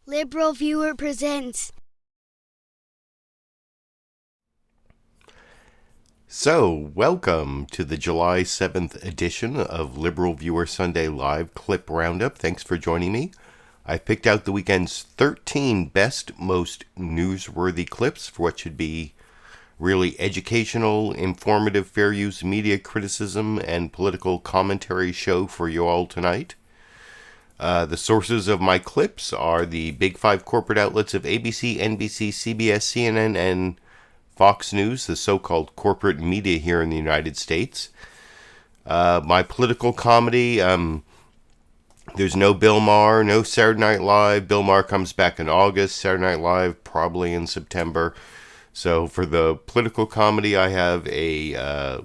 LiberalViewer presents. So, welcome to the July 7th edition of LiberalViewer Sunday Live Clip Roundup. Thanks for joining me. I picked out the weekend's 13 best, most newsworthy clips for what should be really educational, informative, fair use media criticism and political commentary show for you all tonight. The sources of my clips are the big five corporate outlets of ABC, NBC, CBS, CNN, and Fox News, the so-called corporate media here in the United States. My political comedy, there's no Bill Maher, no Saturday Night Live. Bill Maher comes back in August, Saturday Night Live probably in September. So for the political comedy, I have a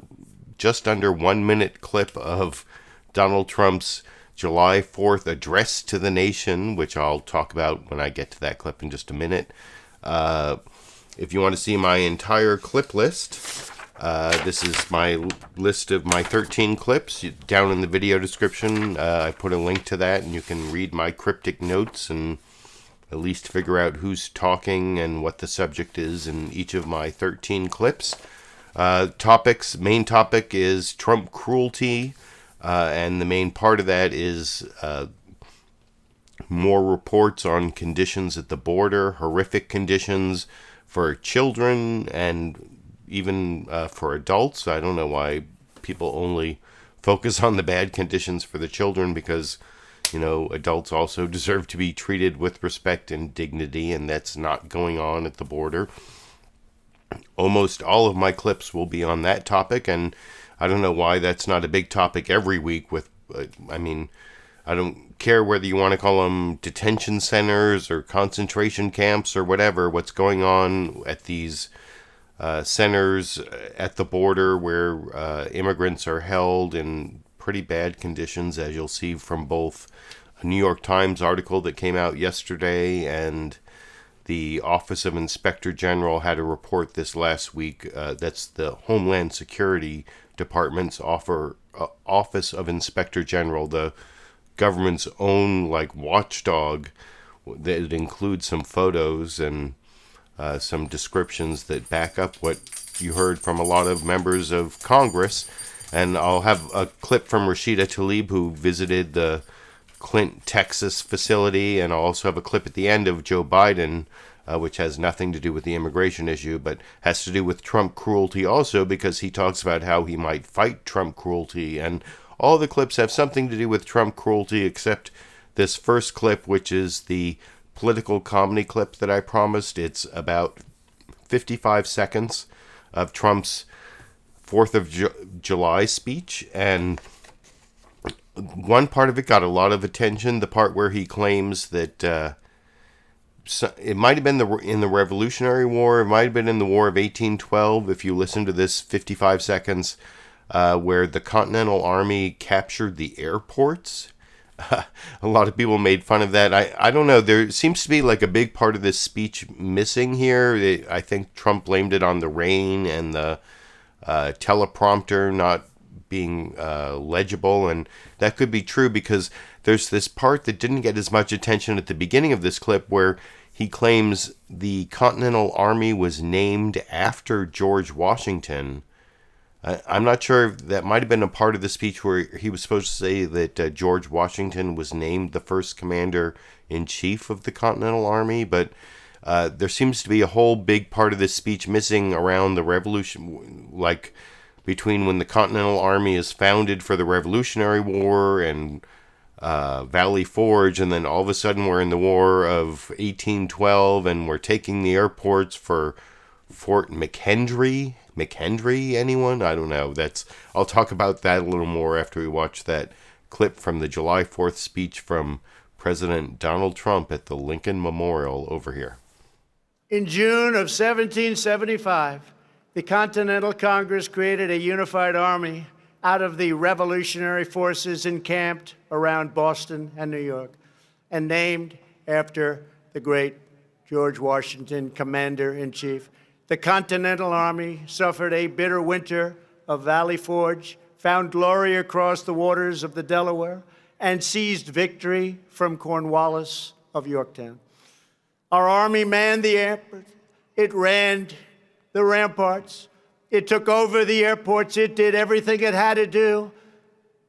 just under 1 minute clip of Donald Trump's July 4th address to the nation, which I'll talk about when I get to that clip in just a minute. If you want to see my entire clip list, this is my list of my 13 clips. Down in the video description, I put a link to that, and you can read my cryptic notes and at least figure out who's talking and what the subject is in each of my 13 clips. Topics, main topic is Trump cruelty. And the main part of that is more reports on conditions at the border, horrific conditions for children and even for adults. I don't know why people only focus on the bad conditions for the children, because, you know, adults also deserve to be treated with respect and dignity, and that's not going on at the border. Almost all of my clips will be on that topic, and I don't know why that's not a big topic every week with, I don't care whether you want to call them detention centers or concentration camps or whatever, what's going on at these centers at the border where immigrants are held in pretty bad conditions, as you'll see from both a New York Times article that came out yesterday and the Office of Inspector General had a report this last week. That's the Homeland Security Department's Office of Inspector General, the government's own watchdog, that includes some photos and some descriptions that back up what you heard from a lot of members of Congress. And I'll have a clip from Rashida Tlaib, who visited the Clint, Texas facility, and I'll also have a clip at the end of Joe Biden, which has nothing to do with the immigration issue, but has to do with Trump cruelty also, because he talks about how he might fight Trump cruelty. And all the clips have something to do with Trump cruelty, except this first clip, which is the political comedy clip that I promised. It's about 55 seconds of Trump's 4th of July speech, and one part of it got a lot of attention, the part where he claims that it might have been in the Revolutionary War, it might have been in the War of 1812, if you listen to this 55 seconds, where the Continental Army captured the airports. A lot of people made fun of that. I don't know, there seems to be a big part of this speech missing here. I think Trump blamed it on the rain and the teleprompter not being legible, and that could be true, because there's this part that didn't get as much attention at the beginning of this clip where he claims the Continental Army was named after George Washington. I'm not sure if that might have been a part of the speech where he was supposed to say that George Washington was named the first commander-in-chief of the Continental Army, but there seems to be a whole big part of this speech missing around the Revolution, between when the Continental Army is founded for the Revolutionary War and Valley Forge, and then all of a sudden we're in the War of 1812 and we're taking the airports for Fort McHenry. McHenry, anyone? I don't know. I'll talk about that a little more after we watch that clip from the July 4th speech from President Donald Trump at the Lincoln Memorial over here. In June of 1775, the Continental Congress created a unified army out of the revolutionary forces encamped around Boston and New York, and named after the great George Washington, Commander-in-Chief. The Continental Army suffered a bitter winter of Valley Forge, found glory across the waters of the Delaware, and seized victory from Cornwallis of Yorktown. Our Army manned the airport. It ran the ramparts. It took over the airports. It did everything it had to do.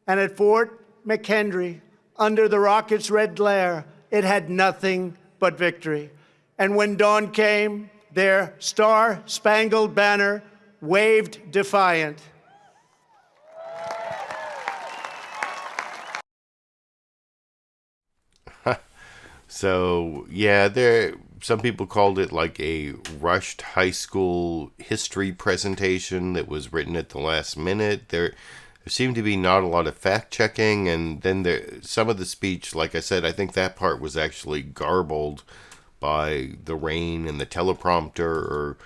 And at Fort McHenry, under the rocket's red glare, it had nothing but victory. And when dawn came, their star-spangled banner waved defiant. So, yeah, some people called it like a rushed high school history presentation that was written at the last minute. There seemed to be not a lot of fact-checking, and then some of the speech, like I said, I think that part was actually garbled by the rain and the teleprompter, or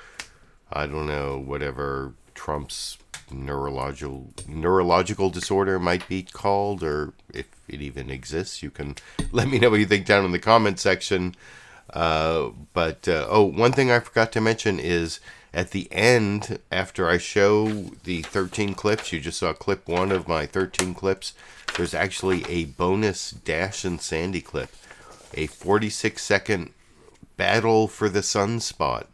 I don't know, whatever Trump's neurological disorder might be called, or if it even exists. You can let me know what you think down in the comment section. One thing I forgot to mention is at the end, after I show the 13 clips, you just saw clip 1 of my 13 clips, there's actually a bonus Dash and Sandy clip, a 46-second battle for the sunspot.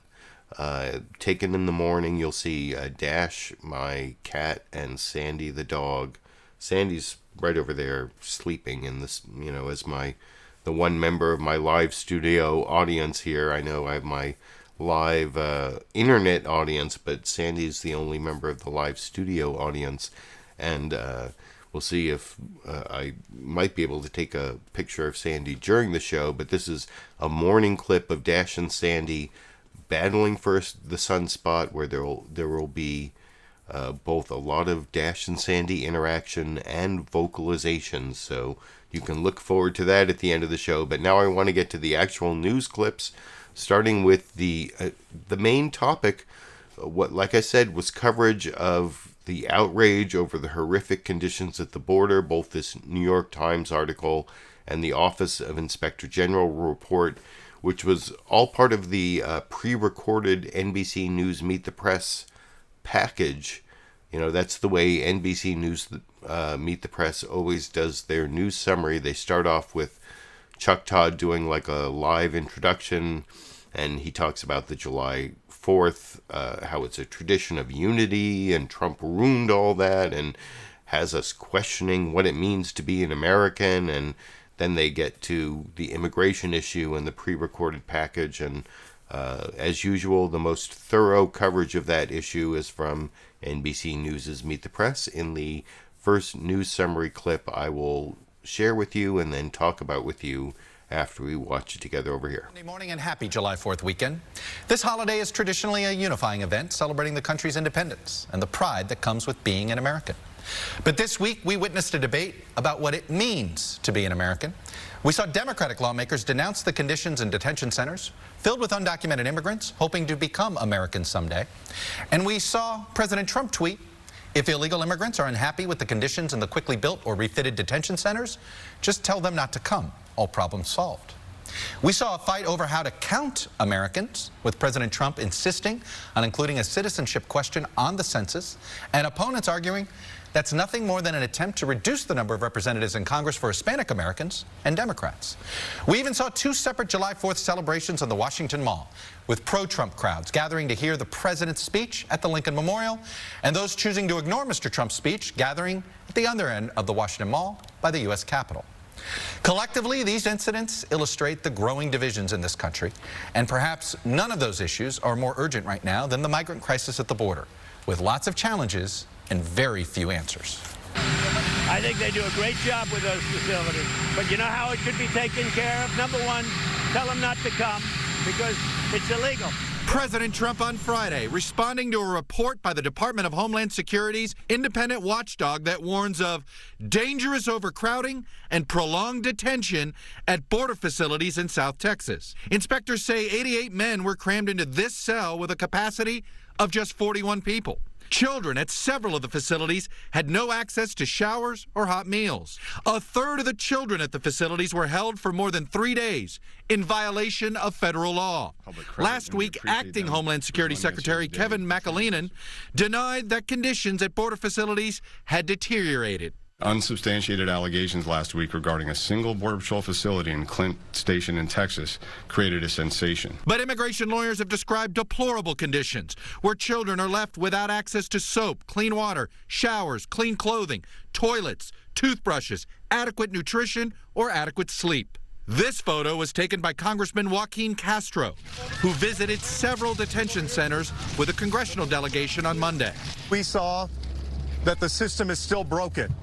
Taken in the morning. You'll see Dash, my cat, and Sandy the dog. Sandy's right over there sleeping in this, as the one member of my live studio audience here. I know I have my live internet audience, but Sandy's the only member of the live studio audience. And we'll see if I might be able to take a picture of Sandy during the show, but this is a morning clip of Dash and Sandy battling for the sunspot, where there will be both a lot of Dash and Sandy interaction and vocalizations, so you can look forward to that at the end of the show. But now I want to get to the actual news clips, starting with the main topic. What, like I said, was coverage of the outrage over the horrific conditions at the border, both this New York Times article and the Office of Inspector General report, which was all part of the pre-recorded NBC News Meet the Press package. That's the way NBC News Meet the Press always does their news summary. They start off with Chuck Todd doing like a live introduction, and he talks about the July 4th, how it's a tradition of unity, and Trump ruined all that, and has us questioning what it means to be an American. And then they get to the immigration issue and the pre-recorded package, and as usual, the most thorough coverage of that issue is from NBC News' Meet the Press. In the first news summary clip, I will share with you and then talk about with you after we watch it together over here. Monday morning and happy July 4th weekend. This holiday is traditionally a unifying event celebrating the country's independence and the pride that comes with being an American. But this week, we witnessed a debate about what it means to be an American. We saw Democratic lawmakers denounce the conditions in detention centers filled with undocumented immigrants hoping to become Americans someday. And we saw President Trump tweet, "If illegal immigrants are unhappy with the conditions in the quickly built or refitted detention centers, just tell them not to come. All problems solved." We saw a fight over how to count Americans, with President Trump insisting on including a citizenship question on the census, and opponents arguing that's nothing more than an attempt to reduce the number of representatives in Congress for Hispanic Americans and Democrats. We even saw 2 separate July 4th celebrations on the Washington Mall, with pro-Trump crowds gathering to hear the president's speech at the Lincoln Memorial, and those choosing to ignore Mr. Trump's speech gathering at the other end of the Washington Mall by the U.S. Capitol. Collectively, these incidents illustrate the growing divisions in this country, and perhaps none of those issues are more urgent right now than the migrant crisis at the border, with lots of challenges and very few answers. I think they do a great job with those facilities, but you know how it could be taken care of? Number one, tell them not to come because it's illegal. President Trump on Friday responding to a report by the Department of Homeland Security's independent watchdog that warns of dangerous overcrowding and prolonged detention at border facilities in South Texas. Inspectors say 88 men were crammed into this cell with a capacity of just 41 people. Children at several of the facilities had no access to showers or hot meals. A third of the children at the facilities were held for more than 3 days in violation of federal law. Last week, acting Homeland Security Secretary Kevin McAleenan denied that conditions at border facilities had deteriorated. Unsubstantiated allegations last week regarding a single Border Patrol facility in Clint Station in Texas created a sensation. But immigration lawyers have described deplorable conditions where children are left without access to soap, clean water, showers, clean clothing, toilets, toothbrushes, adequate nutrition, or adequate sleep. This photo was taken by Congressman Joaquin Castro, who visited several detention centers with a congressional delegation on Monday. We saw that the system is still broken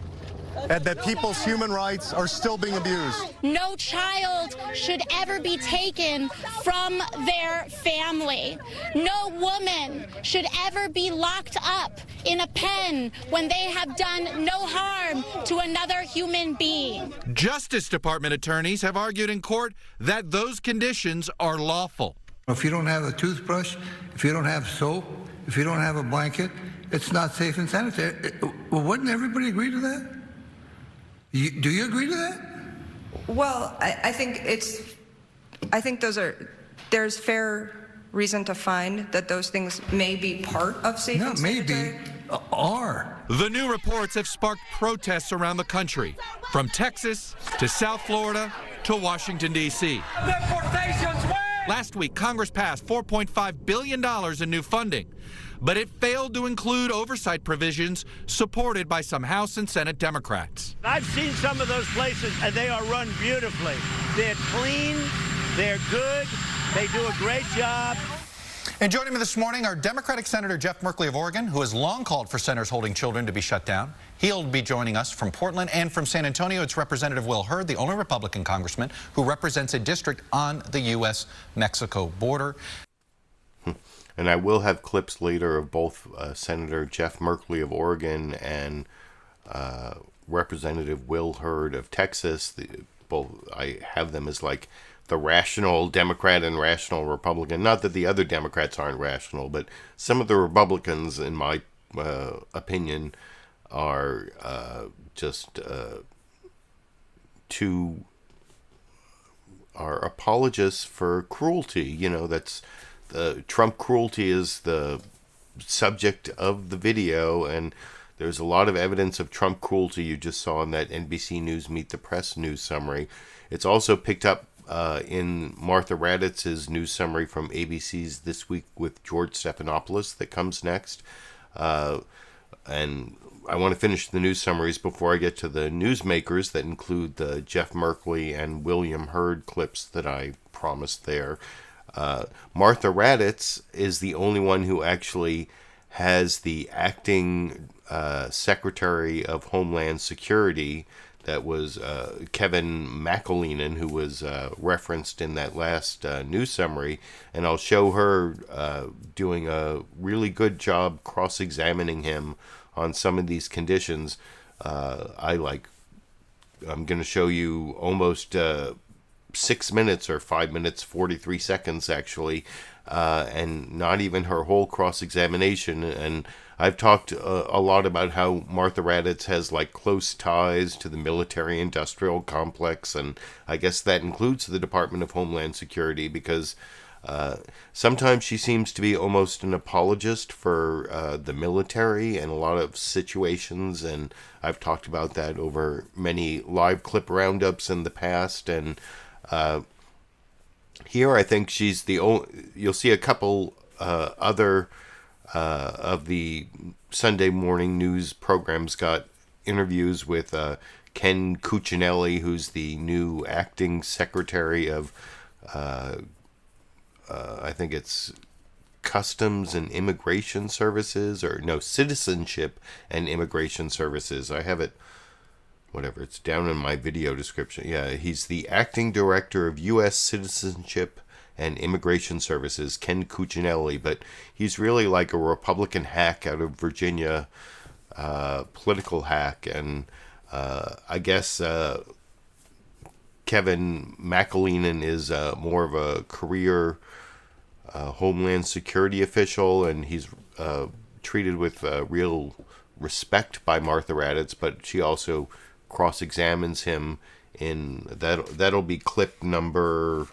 and that people's human rights are still being abused. No child should ever be taken from their family. No woman should ever be locked up in a pen when they have done no harm to another human being. Justice Department attorneys have argued in court that those conditions are lawful. If you don't have a toothbrush, if you don't have soap, if you don't have a blanket, it's not safe and sanitary. Well, wouldn't everybody agree to that? Do you agree to that? Well, I think there's fair reason to find that those things may be part of safe and sanitary. Maybe are. The new reports have sparked protests around the country, from Texas to South Florida to Washington, D.C. Last week, Congress passed $4.5 billion in new funding, but it failed to include oversight provisions supported by some House and Senate Democrats. I've seen some of those places, and they are run beautifully. They're clean, they're good, they do a great job. And joining me this morning, our Democratic Senator Jeff Merkley of Oregon, who has long called for centers holding children to be shut down. He'll be joining us from Portland, and from San Antonio, it's Representative Will Hurd, the only Republican congressman who represents a district on the U.S.-Mexico border. And I will have clips later of both Senator Jeff Merkley of Oregon and Representative Will Hurd of Texas. I have them as like the rational Democrat and rational Republican. Not that the other Democrats aren't rational, but some of the Republicans, in my opinion, are are apologists for cruelty. You know, that's the Trump cruelty is the subject of the video, and there's a lot of evidence of Trump cruelty you just saw in that NBC News Meet the Press news summary. It's also picked up in Martha Raddatz's news summary from ABC's This Week with George Stephanopoulos that comes next. And I want to finish the news summaries before I get to the newsmakers that include the Jeff Merkley and William Hurd clips that I promised there. Martha Raddatz is the only one who actually has the acting Secretary of Homeland Security. That was Kevin McAleenan, who was referenced in that last news summary. And I'll show her doing a really good job cross-examining him on some of these conditions. I'm going to show you almost 6 minutes or 5 minutes, 43 seconds actually, and not even her whole cross-examination. And I've talked a lot about how Martha Raddatz has like close ties to the military-industrial complex, and I guess that includes the Department of Homeland Security, because sometimes she seems to be almost an apologist for the military in a lot of situations, and I've talked about that over many live clip roundups in the past. And here I think she's the only, you'll see a couple other of the Sunday morning news programs got interviews with Ken Cuccinelli, who's the new acting secretary of I think it's Customs and Immigration Services, or no, Citizenship and Immigration Services. I have it, whatever, it's down in my video description. Yeah, he's the acting director of U.S. Citizenship and Immigration Services, Ken Cuccinelli, but he's really like a Republican hack out of Virginia, political hack, and I guess Kevin McAleenan is more of a career Homeland Security official, and he's treated with real respect by Martha Raddatz, but she also cross-examines him in that'll be clip number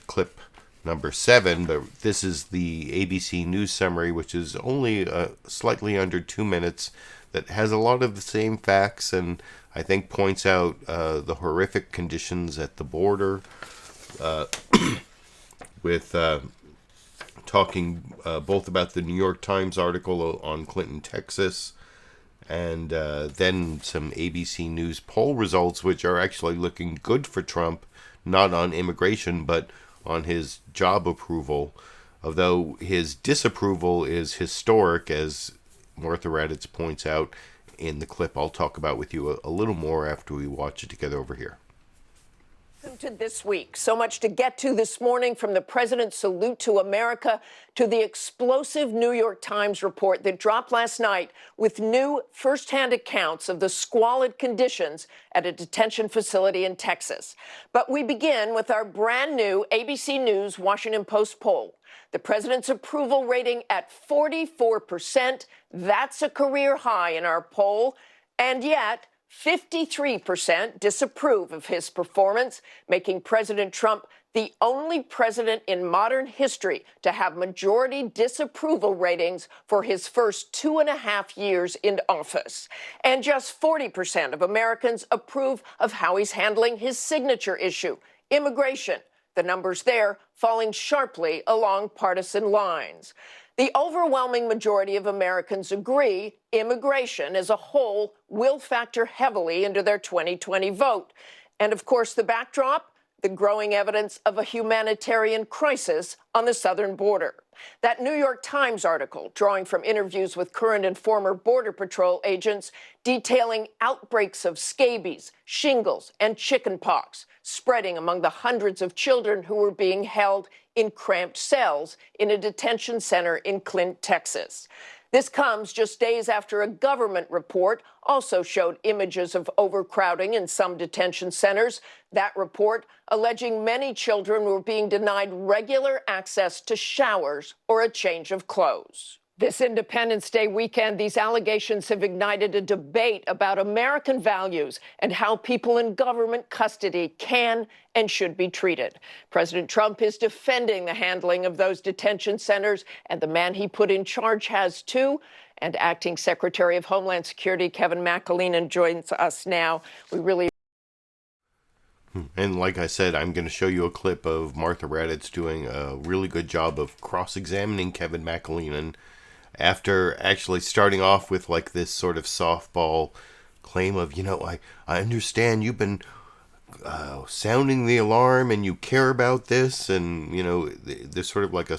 clip number 7, but this is the ABC News summary, which is only slightly under 2 minutes, that has a lot of the same facts and I think points out the horrific conditions at the border with talking both about the New York Times article on Clinton, Texas, and then some ABC News poll results, which are actually looking good for Trump, not on immigration, but on his job approval, although his disapproval is historic, as Martha Raddatz points out in the clip I'll talk about with you a little more after we watch it together over here. To this week. So much to get to this morning, from the president's salute to America to the explosive New York Times report that dropped last night with new firsthand accounts of the squalid conditions at a detention facility in Texas. But we begin with our brand new ABC News Washington Post poll. The president's approval rating at 44%. That's a career high in our poll. And yet 53% disapprove of his performance, making President Trump the only president in modern history to have majority disapproval ratings for his first 2.5 years in office. And just 40% of Americans approve of how he's handling his signature issue, immigration. The numbers there falling sharply along partisan lines. The overwhelming majority of Americans agree immigration as a whole will factor heavily into their 2020 vote. And of course, the backdrop, the growing evidence of a humanitarian crisis on the southern border. That New York Times article, drawing from interviews with current and former Border Patrol agents, detailing outbreaks of scabies, shingles, and chickenpox spreading among the hundreds of children who were being held in cramped cells in a detention center in Clint, Texas. This comes just days after a government report also showed images of overcrowding in some detention centers. That report alleging many children were being denied regular access to showers or a change of clothes. This Independence Day weekend, these allegations have ignited a debate about American values and how people in government custody can and should be treated. President Trump is defending the handling of those detention centers, and the man he put in charge has too. And Acting Secretary of Homeland Security Kevin McAleenan joins us now. And like I said, I'm going to show you a clip of Martha Raddatz doing a really good job of cross-examining Kevin McAleenan after actually starting off with like this sort of softball claim of, I understand you've been sounding the alarm and you care about this, and, there's sort of like a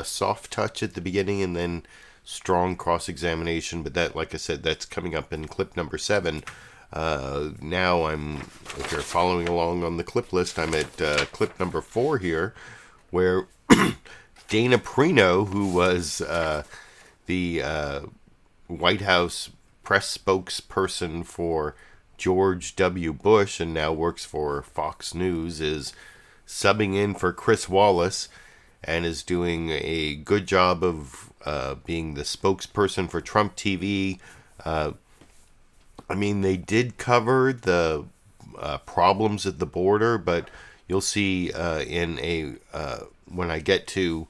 soft touch at the beginning and then strong cross-examination. But that, like I said, that's coming up in clip number 7. Now if you're following along on the clip list, I'm at clip number 4 here, where Dana Perino, who was the White House press spokesperson for George W. Bush and now works for Fox News, is subbing in for Chris Wallace and is doing a good job of being the spokesperson for Trump TV. They did cover the problems at the border, but you'll see when I get to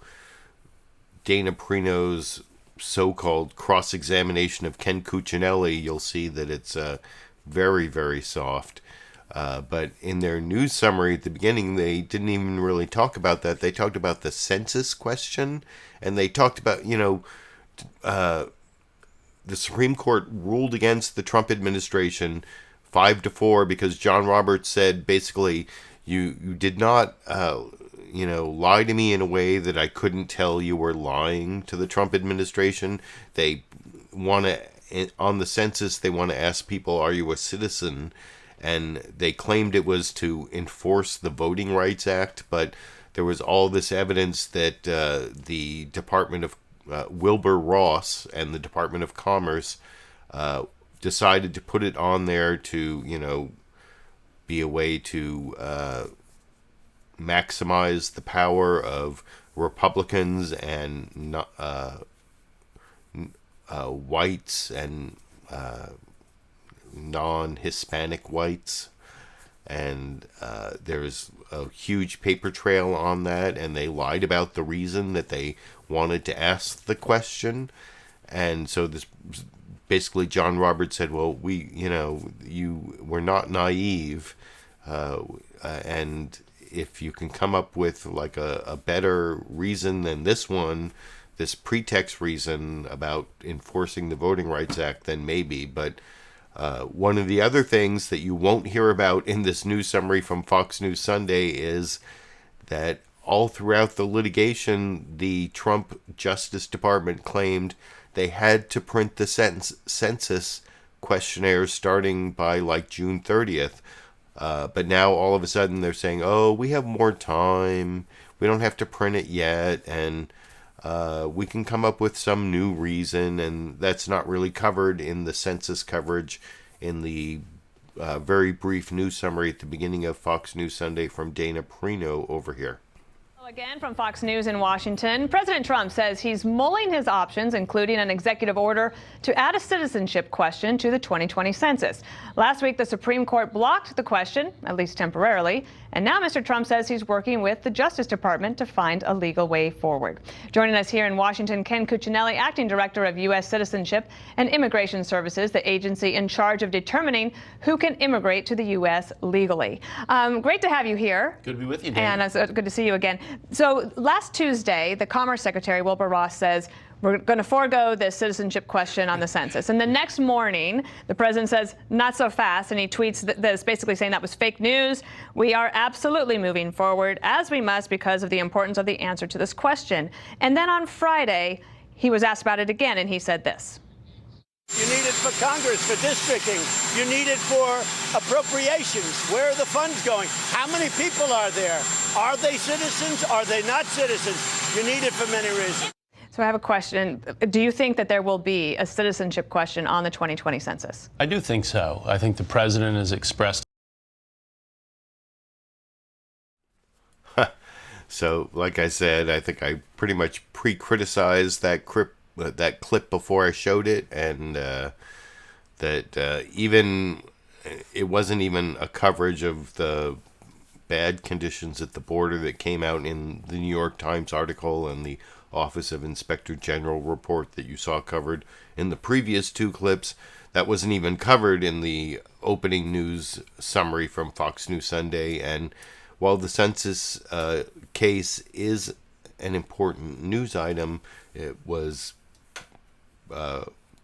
Dana Perino's so-called cross-examination of Ken Cuccinelli, you'll see that it's very, very soft. But in their news summary at the beginning, they didn't even really talk about that. They talked about the census question, and they talked about, the Supreme Court ruled against the Trump administration 5-4 because John Roberts said basically you did not lie to me in a way that I couldn't tell you were lying to the Trump administration. They want to, on the census, they want to ask people, are you a citizen? And they claimed it was to enforce the Voting Rights Act, but there was all this evidence that the Department of Wilbur Ross and the Department of Commerce decided to put it on there to, be a way to maximize the power of Republicans and whites and non-Hispanic whites. And there's a huge paper trail on that, and they lied about the reason that they wanted to ask the question. And so this basically John Roberts said, well, we're not naive, and if you can come up with like a better reason than this one, this pretext reason about enforcing the Voting Rights Act, then maybe. But one of the other things that you won't hear about in this news summary from Fox News Sunday is that all throughout the litigation, the Trump Justice Department claimed they had to print the census questionnaires starting by like June 30th. But now all of a sudden they're saying, oh, we have more time. We don't have to print it yet. And we can come up with some new reason. And that's not really covered in the census coverage in the very brief news summary at the beginning of Fox News Sunday from Dana Perino over here. Again from Fox News in Washington, President Trump says he's mulling his options, including an executive order to add a citizenship question to the 2020 census. Last week, the Supreme Court blocked the question, at least temporarily, and now Mr. Trump says he's working with the Justice Department to find a legal way forward. Joining us here in Washington, Ken Cuccinelli, Acting Director of U.S. Citizenship and Immigration Services, the agency in charge of determining who can immigrate to the U.S. legally. Great to have you here. Good to be with you, Dan. And it's good to see you again. So last Tuesday, the Commerce Secretary, Wilbur Ross, says we're going to forego this citizenship question on the census. And the next morning, the president says, not so fast. And he tweets this basically saying that was fake news. We are absolutely moving forward, as we must, because of the importance of the answer to this question. And then on Friday, he was asked about it again, and he said this. You need it for Congress, for districting. You need it for appropriations. Where are the funds going? How many people are there? Are they citizens? Are they not citizens? You need it for many reasons. So I have a question. Do you think that there will be a citizenship question on the 2020 census? I do think so. I think the president has expressed. So, like I said, I think I pretty much pre-criticized that clip before I showed it, and that even it wasn't even a coverage of the bad conditions at the border that came out in the New York Times article and the Office of Inspector General report that you saw covered in the previous two clips. That wasn't even covered in the opening news summary from Fox News Sunday. And while the census case is an important news item, it was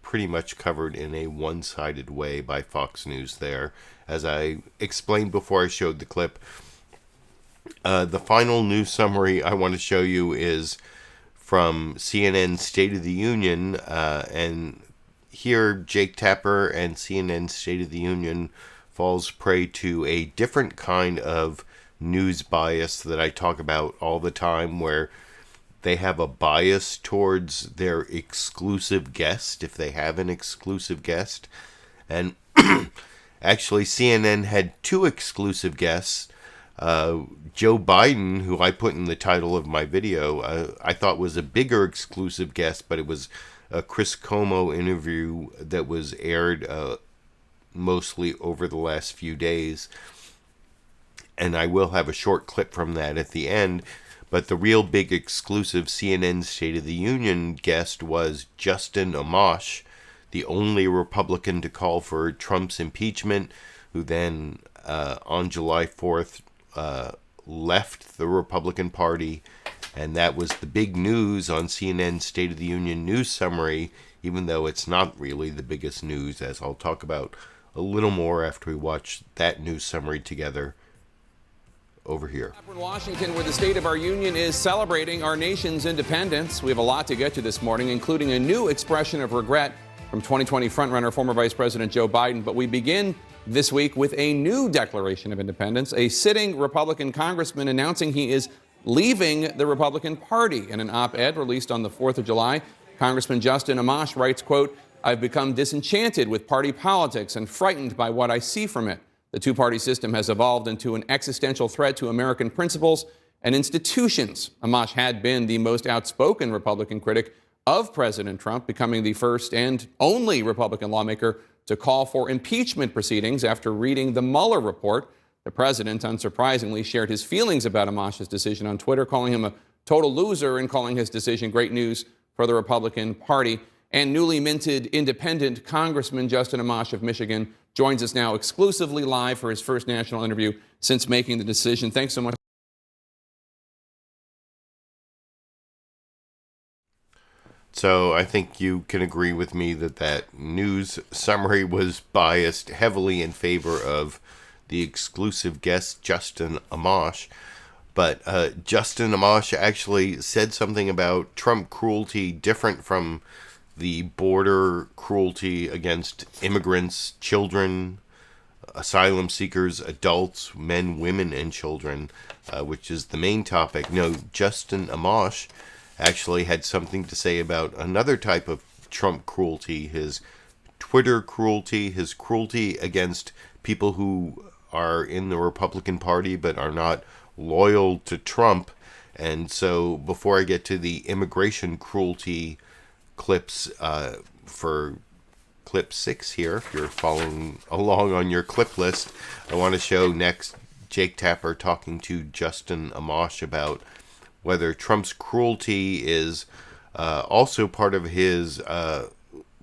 pretty much covered in a one-sided way by Fox News there. As I explained before I showed the clip, the final news summary I want to show you is from CNN State of the Union, and here Jake Tapper and CNN State of the Union falls prey to a different kind of news bias that I talk about all the time, where they have a bias towards their exclusive guest, if they have an exclusive guest. And actually, CNN had two exclusive guests. Joe Biden, who I put in the title of my video, I thought was a bigger exclusive guest, but it was a Chris Cuomo interview that was aired mostly over the last few days. And I will have a short clip from that at the end. But the real big exclusive CNN State of the Union guest was Justin Amash, the only Republican to call for Trump's impeachment, who then on July 4th left the Republican Party. And that was the big news on CNN State of the Union news summary, even though it's not really the biggest news, as I'll talk about a little more after we watch that news summary together. Over here. In Washington, where the state of our union is celebrating our nation's independence. We have a lot to get to this morning, including a new expression of regret from 2020 frontrunner former Vice President Joe Biden. But we begin this week with a new declaration of independence, a sitting Republican congressman announcing he is leaving the Republican Party. In an op-ed released on the 4th of July, Congressman Justin Amash writes, quote, "I've become disenchanted with party politics and frightened by what I see from it. The two-party system has evolved into an existential threat to American principles and institutions." Amash had been the most outspoken Republican critic of President Trump, becoming the first and only Republican lawmaker to call for impeachment proceedings after reading the Mueller report. The president, unsurprisingly, shared his feelings about Amash's decision on Twitter, calling him a total loser and calling his decision great news for the Republican Party. And newly minted independent Congressman Justin Amash of Michigan joins us now exclusively live for his first national interview since making the decision. Thanks so much. So I think you can agree with me that that news summary was biased heavily in favor of the exclusive guest, Justin Amash. But Justin Amash actually said something about Trump cruelty different from the border cruelty against immigrants, children, asylum seekers, adults, men, women, and children, which is the main topic. No, Justin Amash actually had something to say about another type of Trump cruelty, his Twitter cruelty, his cruelty against people who are in the Republican Party but are not loyal to Trump. And so before I get to the immigration cruelty clips for clip 6 here, if you're following along on your clip list, I want to show next Jake Tapper talking to Justin Amash about whether Trump's cruelty is also part of his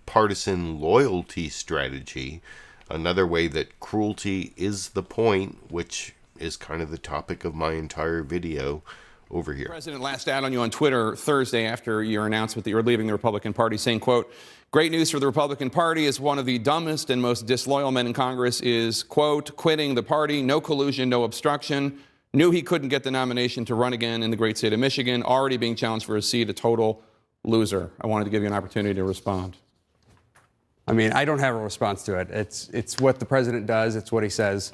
partisan loyalty strategy. Another way that cruelty is the point, which is kind of the topic of my entire video over here. The president lashed out on you on Twitter Thursday after your announcement that you were leaving the Republican Party, saying, quote, "Great news for the Republican Party is one of the dumbest and most disloyal men in Congress is, quote, quitting the party, no collusion, no obstruction. Knew he couldn't get the nomination to run again in the great state of Michigan, already being challenged for a seat, a total loser." I wanted to give you an opportunity to respond. I mean, I don't have a response to it. It's what the president does. It's what he says.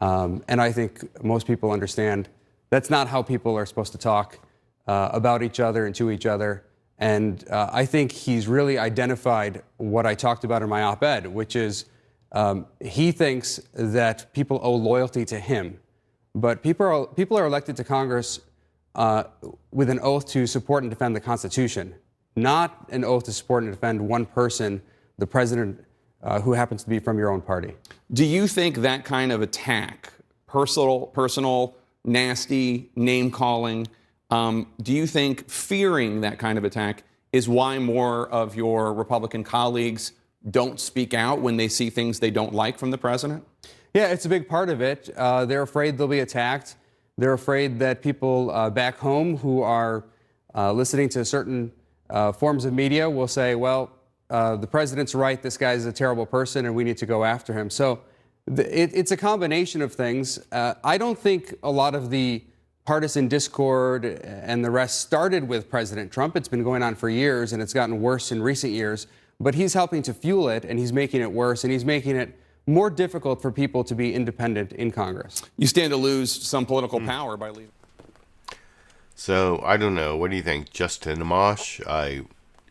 And I think most people understand that's not how people are supposed to talk about each other and to each other. And I think he's really identified what I talked about in my op-ed, which is he thinks that people owe loyalty to him. But people are elected to Congress with an oath to support and defend the Constitution, not an oath to support and defend one person, the president, who happens to be from your own party. Do you think that kind of attack, personal, nasty, name-calling, do you think fearing that kind of attack is why more of your Republican colleagues don't speak out when they see things they don't like from the president? Yeah, it's a big part of it. They're afraid they'll be attacked. They're afraid that people back home who are listening to certain forms of media will say, well, the president's right, this guy's a terrible person, and we need to go after him. So it's a combination of things. I don't think a lot of the partisan discord and the rest started with President Trump. It's been going on for years, and it's gotten worse in recent years. But he's helping to fuel it, and he's making it worse, and he's making it more difficult for people to be independent in Congress. You stand to lose some political power by leaving. So, I don't know. What do you think? Justin Amash, I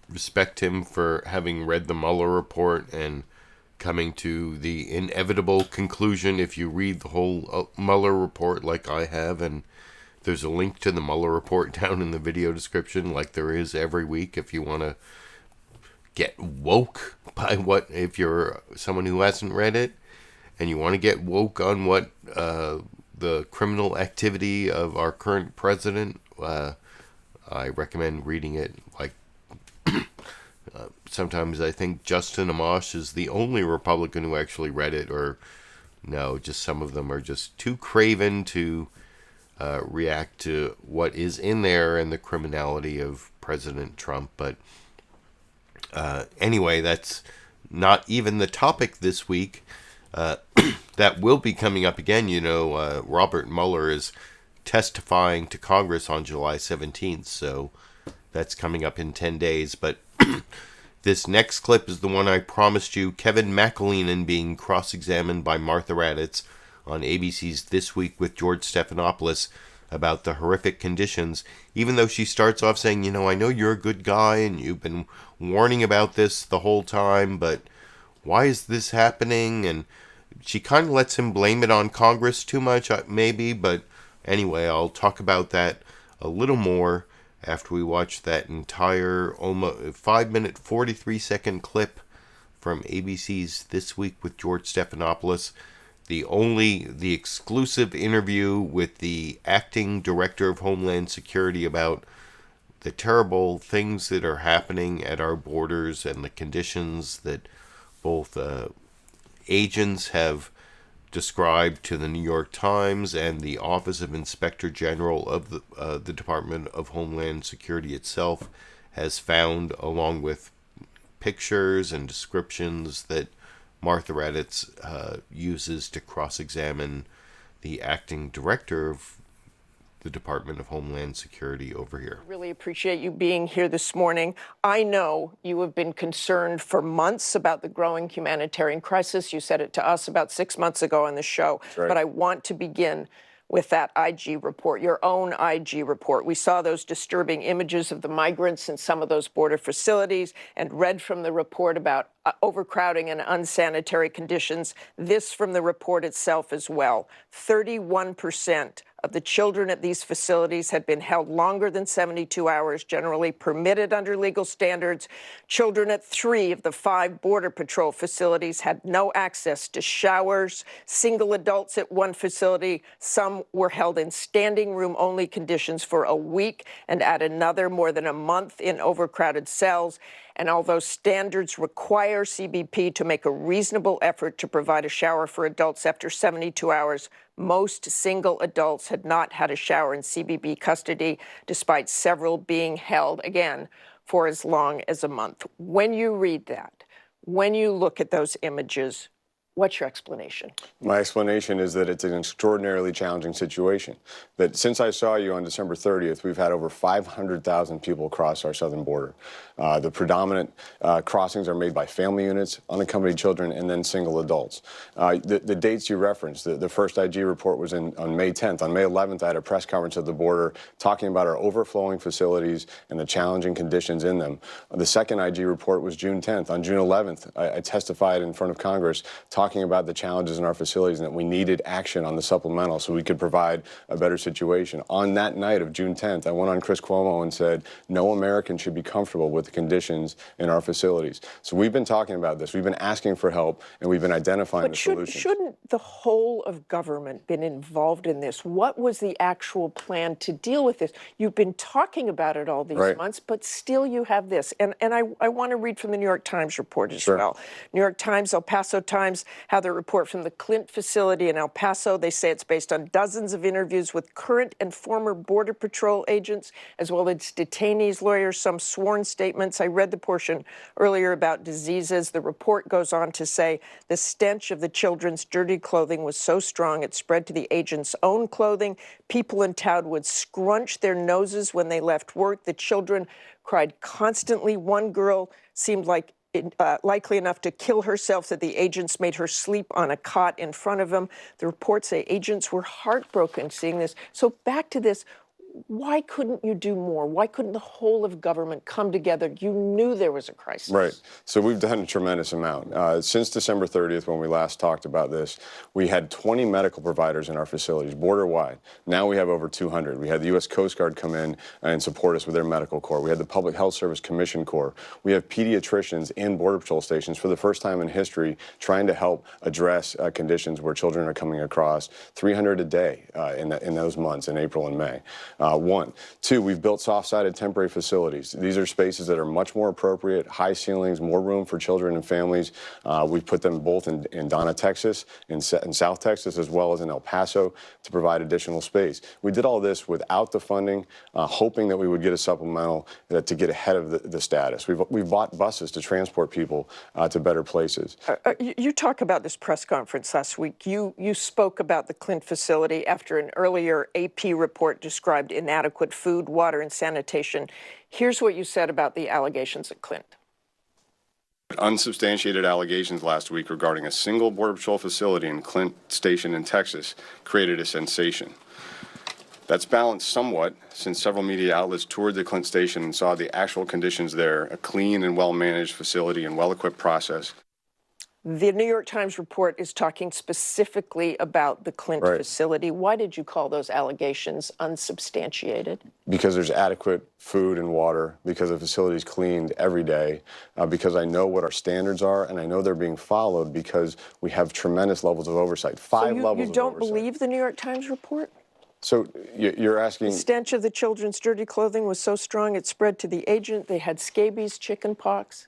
respect him for having read the Mueller report and coming to the inevitable conclusion. If you read the whole Mueller report like I have, and there's a link to the Mueller report down in the video description like there is every week if you want to get woke by what, if you're someone who hasn't read it and you want to get woke on what the criminal activity of our current president, I recommend reading it. Like sometimes I think Justin Amash is the only Republican who actually read it, or no, just some of them are just too craven to react to what is in there and the criminality of President Trump. But anyway, that's not even the topic this week. That will be coming up again. You know, Robert Mueller is testifying to Congress on July 17th, so that's coming up in 10 days. But this next clip is the one I promised you. Kevin McAleenan being cross-examined by Martha Raddatz on ABC's This Week with George Stephanopoulos about the horrific conditions, even though she starts off saying, you know, I know you're a good guy and you've been warning about this the whole time, but why is this happening? And she kind of lets him blame it on Congress too much, maybe, but anyway, I'll talk about that a little more after we watch that entire almost 5-minute, 43-second clip from ABC's This Week with George Stephanopoulos. The exclusive interview with the acting director of Homeland Security about terrible things that are happening at our borders and the conditions that both agents have described to the New York Times and the Office of Inspector General of the Department of Homeland Security itself has found, along with pictures and descriptions that Martha Raddatz uses to cross-examine the acting director of the Department of Homeland Security over here. Really appreciate you being here this morning. I know you have been concerned for months about the growing humanitarian crisis. You said it to us about 6 months ago on the show. Right. But I want to begin with that IG report, your own IG report. We saw those disturbing images of the migrants in some of those border facilities and read from the report about overcrowding and unsanitary conditions. This from the report itself as well. 31% of the children at these facilities had been held longer than 72 hours, generally permitted under legal standards. Children at 3 of the 5 Border Patrol facilities had no access to showers. Single adults at one facility, some were held in standing room only conditions for a week, and at another more than a month in overcrowded cells. And although standards require CBP to make a reasonable effort to provide a shower for adults after 72 hours, most single adults had not had a shower in CBP custody, despite several being held, again, for as long as a month. When you read that, when you look at those images, what's your explanation? My explanation is that it's an extraordinarily challenging situation. That since I saw you on December 30th, we've had over 500,000 people cross our southern border. The predominant crossings are made by family units, unaccompanied children, and then single adults. The dates you referenced, the first IG report was on May 10th. On May 11th, I had a press conference at the border talking about our overflowing facilities and the challenging conditions in them. The second IG report was June 10th. On June 11th, I testified in front of Congress talking about the challenges in our facilities and that we needed action on the supplemental so we could provide a better situation. On that night of June 10th, I went on Chris Cuomo and said, no American should be comfortable with the conditions in our facilities. So we've been talking about this. We've been asking for help, and we've been identifying the solutions. Shouldn't the whole of government been involved in this? What was the actual plan to deal with this? You've been talking about it all these months, but still you have this. And I want to read from the New York Times report as well. New York Times, El Paso Times, how the report from the Clint facility in El Paso, they say it's based on dozens of interviews with current and former Border Patrol agents, as well as detainees, lawyers, some sworn statements. I read the portion earlier about diseases. The report goes on to say the stench of the children's dirty clothing was so strong it spread to the agents' own clothing. People in town would scrunch their noses when they left work. The children cried constantly. One girl seemed like likely enough to kill herself that the agents made her sleep on a cot in front of them. The reports say agents were heartbroken seeing this. So back to this. Why couldn't you do more? Why couldn't the whole of government come together? You knew there was a crisis. Right. So we've done a tremendous amount. Since December 30th, when we last talked about this, we had 20 medical providers in our facilities, border-wide. Now we have over 200. We had the U.S. Coast Guard come in and support us with their medical corps. We had the Public Health Service Commission Corps. We have pediatricians in Border Patrol stations for the first time in history trying to help address conditions where children are coming across. 300 a day in those months, in April and May. 1. 2, we've built soft-sided temporary facilities. These are spaces that are much more appropriate, high ceilings, more room for children and families. We've put them both in Donna, Texas, in South Texas, as well as in El Paso to provide additional space. We did all this without the funding, hoping that we would get a supplemental to get ahead of the status. We've bought buses to transport people to better places. You talk about this press conference last week. You spoke about the Clint facility after an earlier AP report described inadequate food, water, and sanitation. Here's what you said about the allegations at Clint. Unsubstantiated allegations last week regarding a single Border Patrol facility in Clint Station in Texas created a sensation. That's balanced somewhat since several media outlets toured the Clint Station and saw the actual conditions there, a clean and well-managed facility and well-equipped process. The New York Times report is talking specifically about the Clint facility. Why did you call those allegations unsubstantiated? Because there's adequate food and water, because the facility is cleaned every day, because I know what our standards are, and I know they're being followed because we have tremendous levels of oversight. 5 levels of oversight. You don't believe the New York Times report? So you're asking... The stench of the children's dirty clothing was so strong it spread to the agent. They had scabies, chicken pox.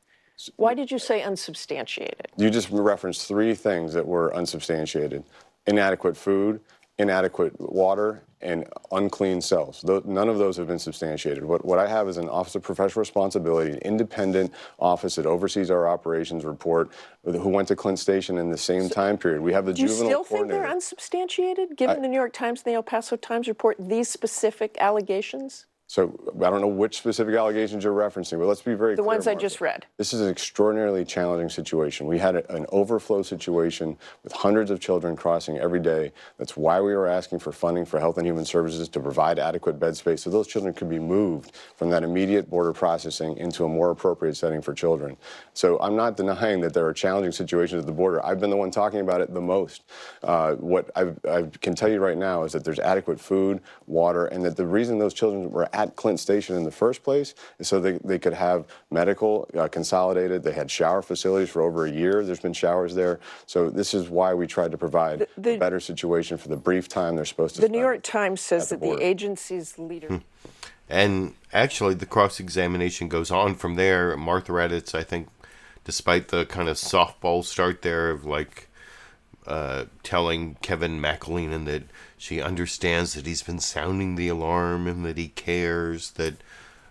Why did you say unsubstantiated? You just referenced three things that were unsubstantiated. Inadequate food, inadequate water, and unclean cells. None of those have been substantiated. What I have is an Office of Professional Responsibility, an independent office that oversees our operations report, who went to Clint Station in the same time period. We have the juvenile coordinator. Do you still think they're unsubstantiated, given the New York Times and the El Paso Times report these specific allegations? So I don't know which specific allegations you're referencing, but let's be very clear. The ones I Margaret. just read. This is an extraordinarily challenging situation. We had an overflow situation with hundreds of children crossing every day. That's why we were asking for funding for Health and Human Services to provide adequate bed space so those children could be moved from that immediate border processing into a more appropriate setting for children. So I'm not denying that there are challenging situations at the border. I've been the one talking about it the most. What I can tell you right now is that there's adequate food, water, and that the reason those children were at Clint Station in the first place is so they could have medical consolidated. They had shower facilities for over a year. There's been showers there. So this is why we tried to provide a better situation for the brief time they're supposed to spend. The New York Times says that the agency's leader... And actually, the cross-examination goes on from there. Martha Raddatz, I think, despite the kind of softball start there of like telling Kevin McAleenan that she understands that he's been sounding the alarm and that he cares, that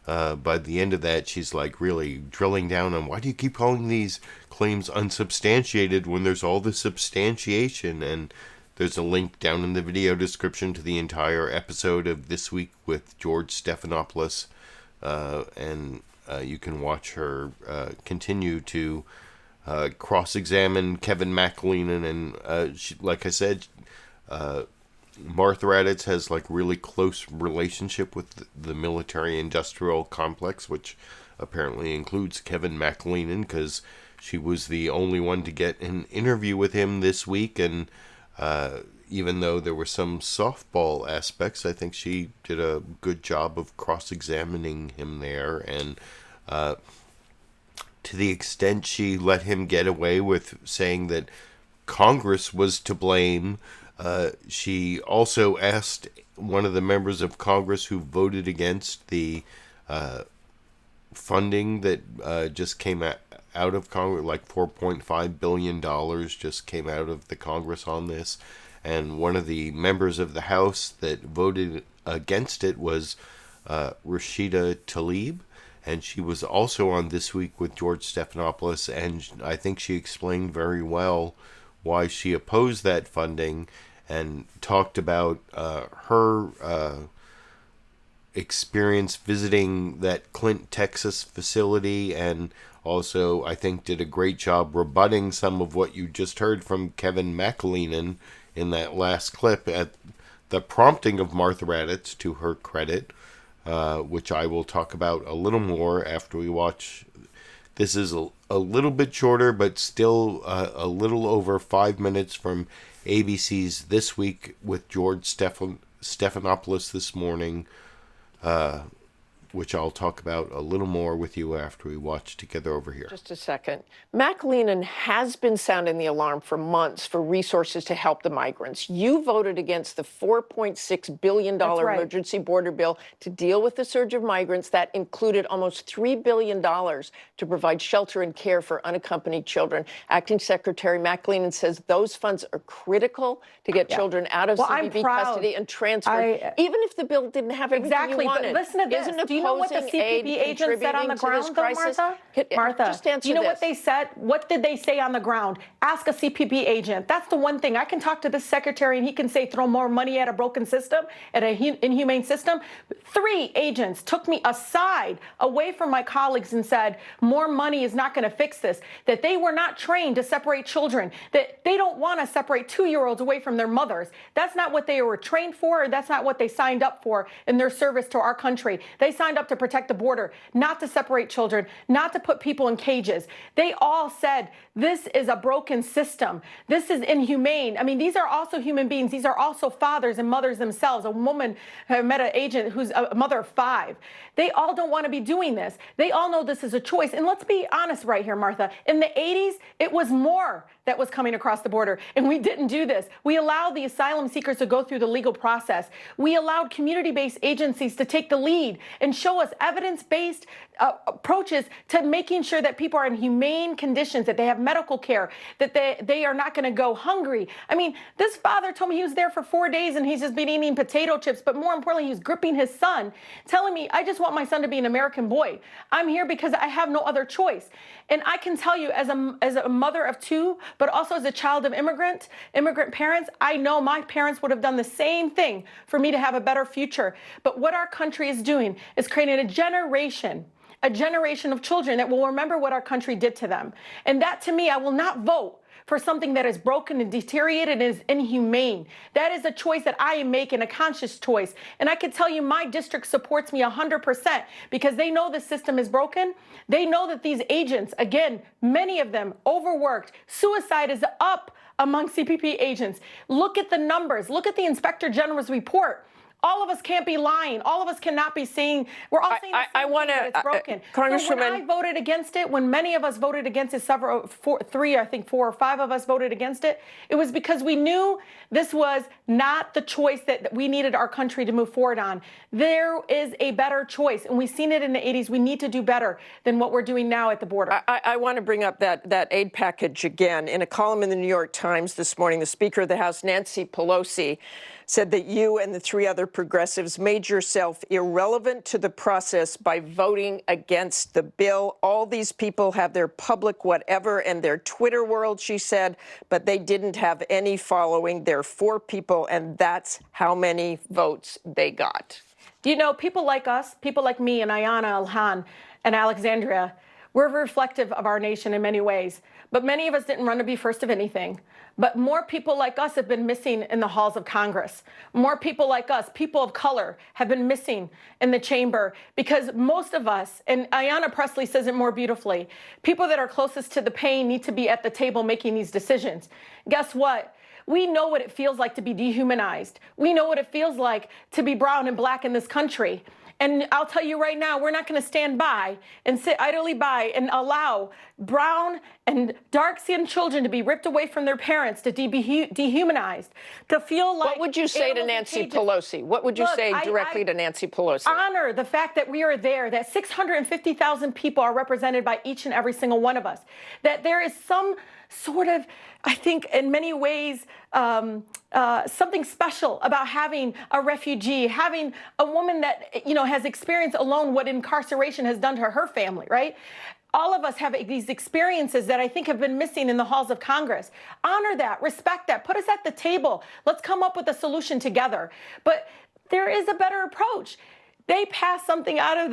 by the end of that, she's like really drilling down on why do you keep calling these claims unsubstantiated when there's all this substantiation. And there's a link down in the video description to the entire episode of This Week with George Stephanopoulos, and you can watch her continue to cross-examine Kevin McAleenan, and she, like I said, Martha Raddatz has like really close relationship with the military-industrial complex, which apparently includes Kevin McAleenan, because she was the only one to get an interview with him this week, and even though there were some softball aspects, I think she did a good job of cross-examining him there, and to the extent she let him get away with saying that Congress was to blame, she also asked one of the members of Congress who voted against the funding that just came out of Congress, like $4.5 billion just came out of the Congress on this. And one of the members of the House that voted against it was Rashida Tlaib. And she was also on This Week with George Stephanopoulos, and I think she explained very well why she opposed that funding and talked about her experience visiting that Clint, Texas facility, and also I think did a great job rebutting some of what you just heard from Kevin McAleenan in that last clip at the prompting of Martha Raddatz, to her credit. Which I will talk about a little more after we watch. This is a little bit shorter, but still a little over 5 minutes from ABC's This Week with George Stephanopoulos this morning, which I'll talk about a little more with you after we watch together over here. Just a second. McAleenan has been sounding the alarm for months for resources to help the migrants. You voted against the $4.6 billion emergency border bill to deal with the surge of migrants. That included almost $3 billion to provide shelter and care for unaccompanied children. Acting Secretary McAleenan says those funds are critical to get children out of CBP custody and transferred, even if the bill didn't have everything you wanted. But listen to this. Do you know what the CPP agent said on the ground, though, Martha? Martha, do you know what they said? What did they say on the ground? Ask a CPP agent. That's the one thing. I can talk to this secretary and he can say throw more money at a broken system, at an inhumane system. 3 agents took me aside, away from my colleagues, and said more money is not going to fix this, that they were not trained to separate children, that they don't want to separate 2-year-olds away from their mothers. That's not what they were trained for, or that's not what they signed up for in their service to our country. They signed signed up to protect the border, not to separate children, not to put people in cages. They all said, this is a broken system. This is inhumane. I mean, these are also human beings. These are also fathers and mothers themselves. A woman, I met an agent who's a mother of 5. They all don't want to be doing this. They all know this is a choice. And let's be honest right here, Martha. In the 80s, it was more that was coming across the border. And we didn't do this. We allowed the asylum seekers to go through the legal process. We allowed community-based agencies to take the lead and show us evidence-based approaches to making sure that people are in humane conditions, that they have medical care, that they are not going to go hungry. I mean, this father told me he was there for 4 days and he's just been eating potato chips, but more importantly, he was gripping his son, telling me, I just want my son to be an American boy. I'm here because I have no other choice. And I can tell you, as a mother of 2, but also as a child of immigrant parents, I know my parents would have done the same thing for me to have a better future. But what our country is doing is creating a generation of children that will remember what our country did to them. And that, to me, I will not vote for something that is broken and deteriorated and is inhumane. That is a choice that I am making, a conscious choice. And I can tell you my district supports me 100% because they know the system is broken. They know that these agents, again, many of them overworked. Suicide is up among CPP agents. Look at the numbers. Look at the Inspector General's report. All of us can't be lying. All of us cannot be saying, we're all saying the same thing, that it's broken. So when I voted against it, when many of us voted against it, 4 or 5 of us voted against it, it was because we knew this was not the choice that we needed our country to move forward on. There is a better choice, and we've seen it in the 80s. We need to do better than what we're doing now at the border. I want to bring up that aid package again. In a column in the New York Times this morning, the Speaker of the House, Nancy Pelosi, said that you and the 3 other progressives made yourself irrelevant to the process by voting against the bill. All these people have their public whatever and their Twitter world, she said, but they didn't have any following. They're 4 people, and that's how many votes they got. You know, people like us, people like me and Ayanna, Ilhan, and Alexandria, we're reflective of our nation in many ways. But many of us didn't run to be first of anything. But more people like us have been missing in the halls of Congress. More people like us, people of color, have been missing in the chamber because most of us, and Ayanna Pressley says it more beautifully, people that are closest to the pain need to be at the table making these decisions. Guess what? We know what it feels like to be dehumanized. We know what it feels like to be brown and black in this country. And I'll tell you right now, we're not going to stand by and sit idly by and allow brown and dark-skinned children to be ripped away from their parents, to be dehumanized, to feel like... What would you say to Nancy Pelosi? What would you say directly to Nancy Pelosi? Honor the fact that we are there, that 650,000 people are represented by each and every single one of us, that there is some sort of, I think, in many ways, something special about having a refugee, having a woman that, you know, has experienced alone what incarceration has done to her family, right? All of us have these experiences that I think have been missing in the halls of Congress. Honor that, respect that, put us at the table. Let's come up with a solution together. But there is a better approach. They passed something out of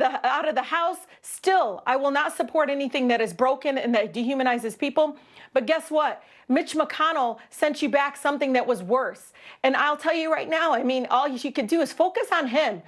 the House. Still, I will not support anything that is broken and that dehumanizes people. But guess what? Mitch McConnell sent you back something that was worse. And I'll tell you right now, I mean, all you could do is focus on him.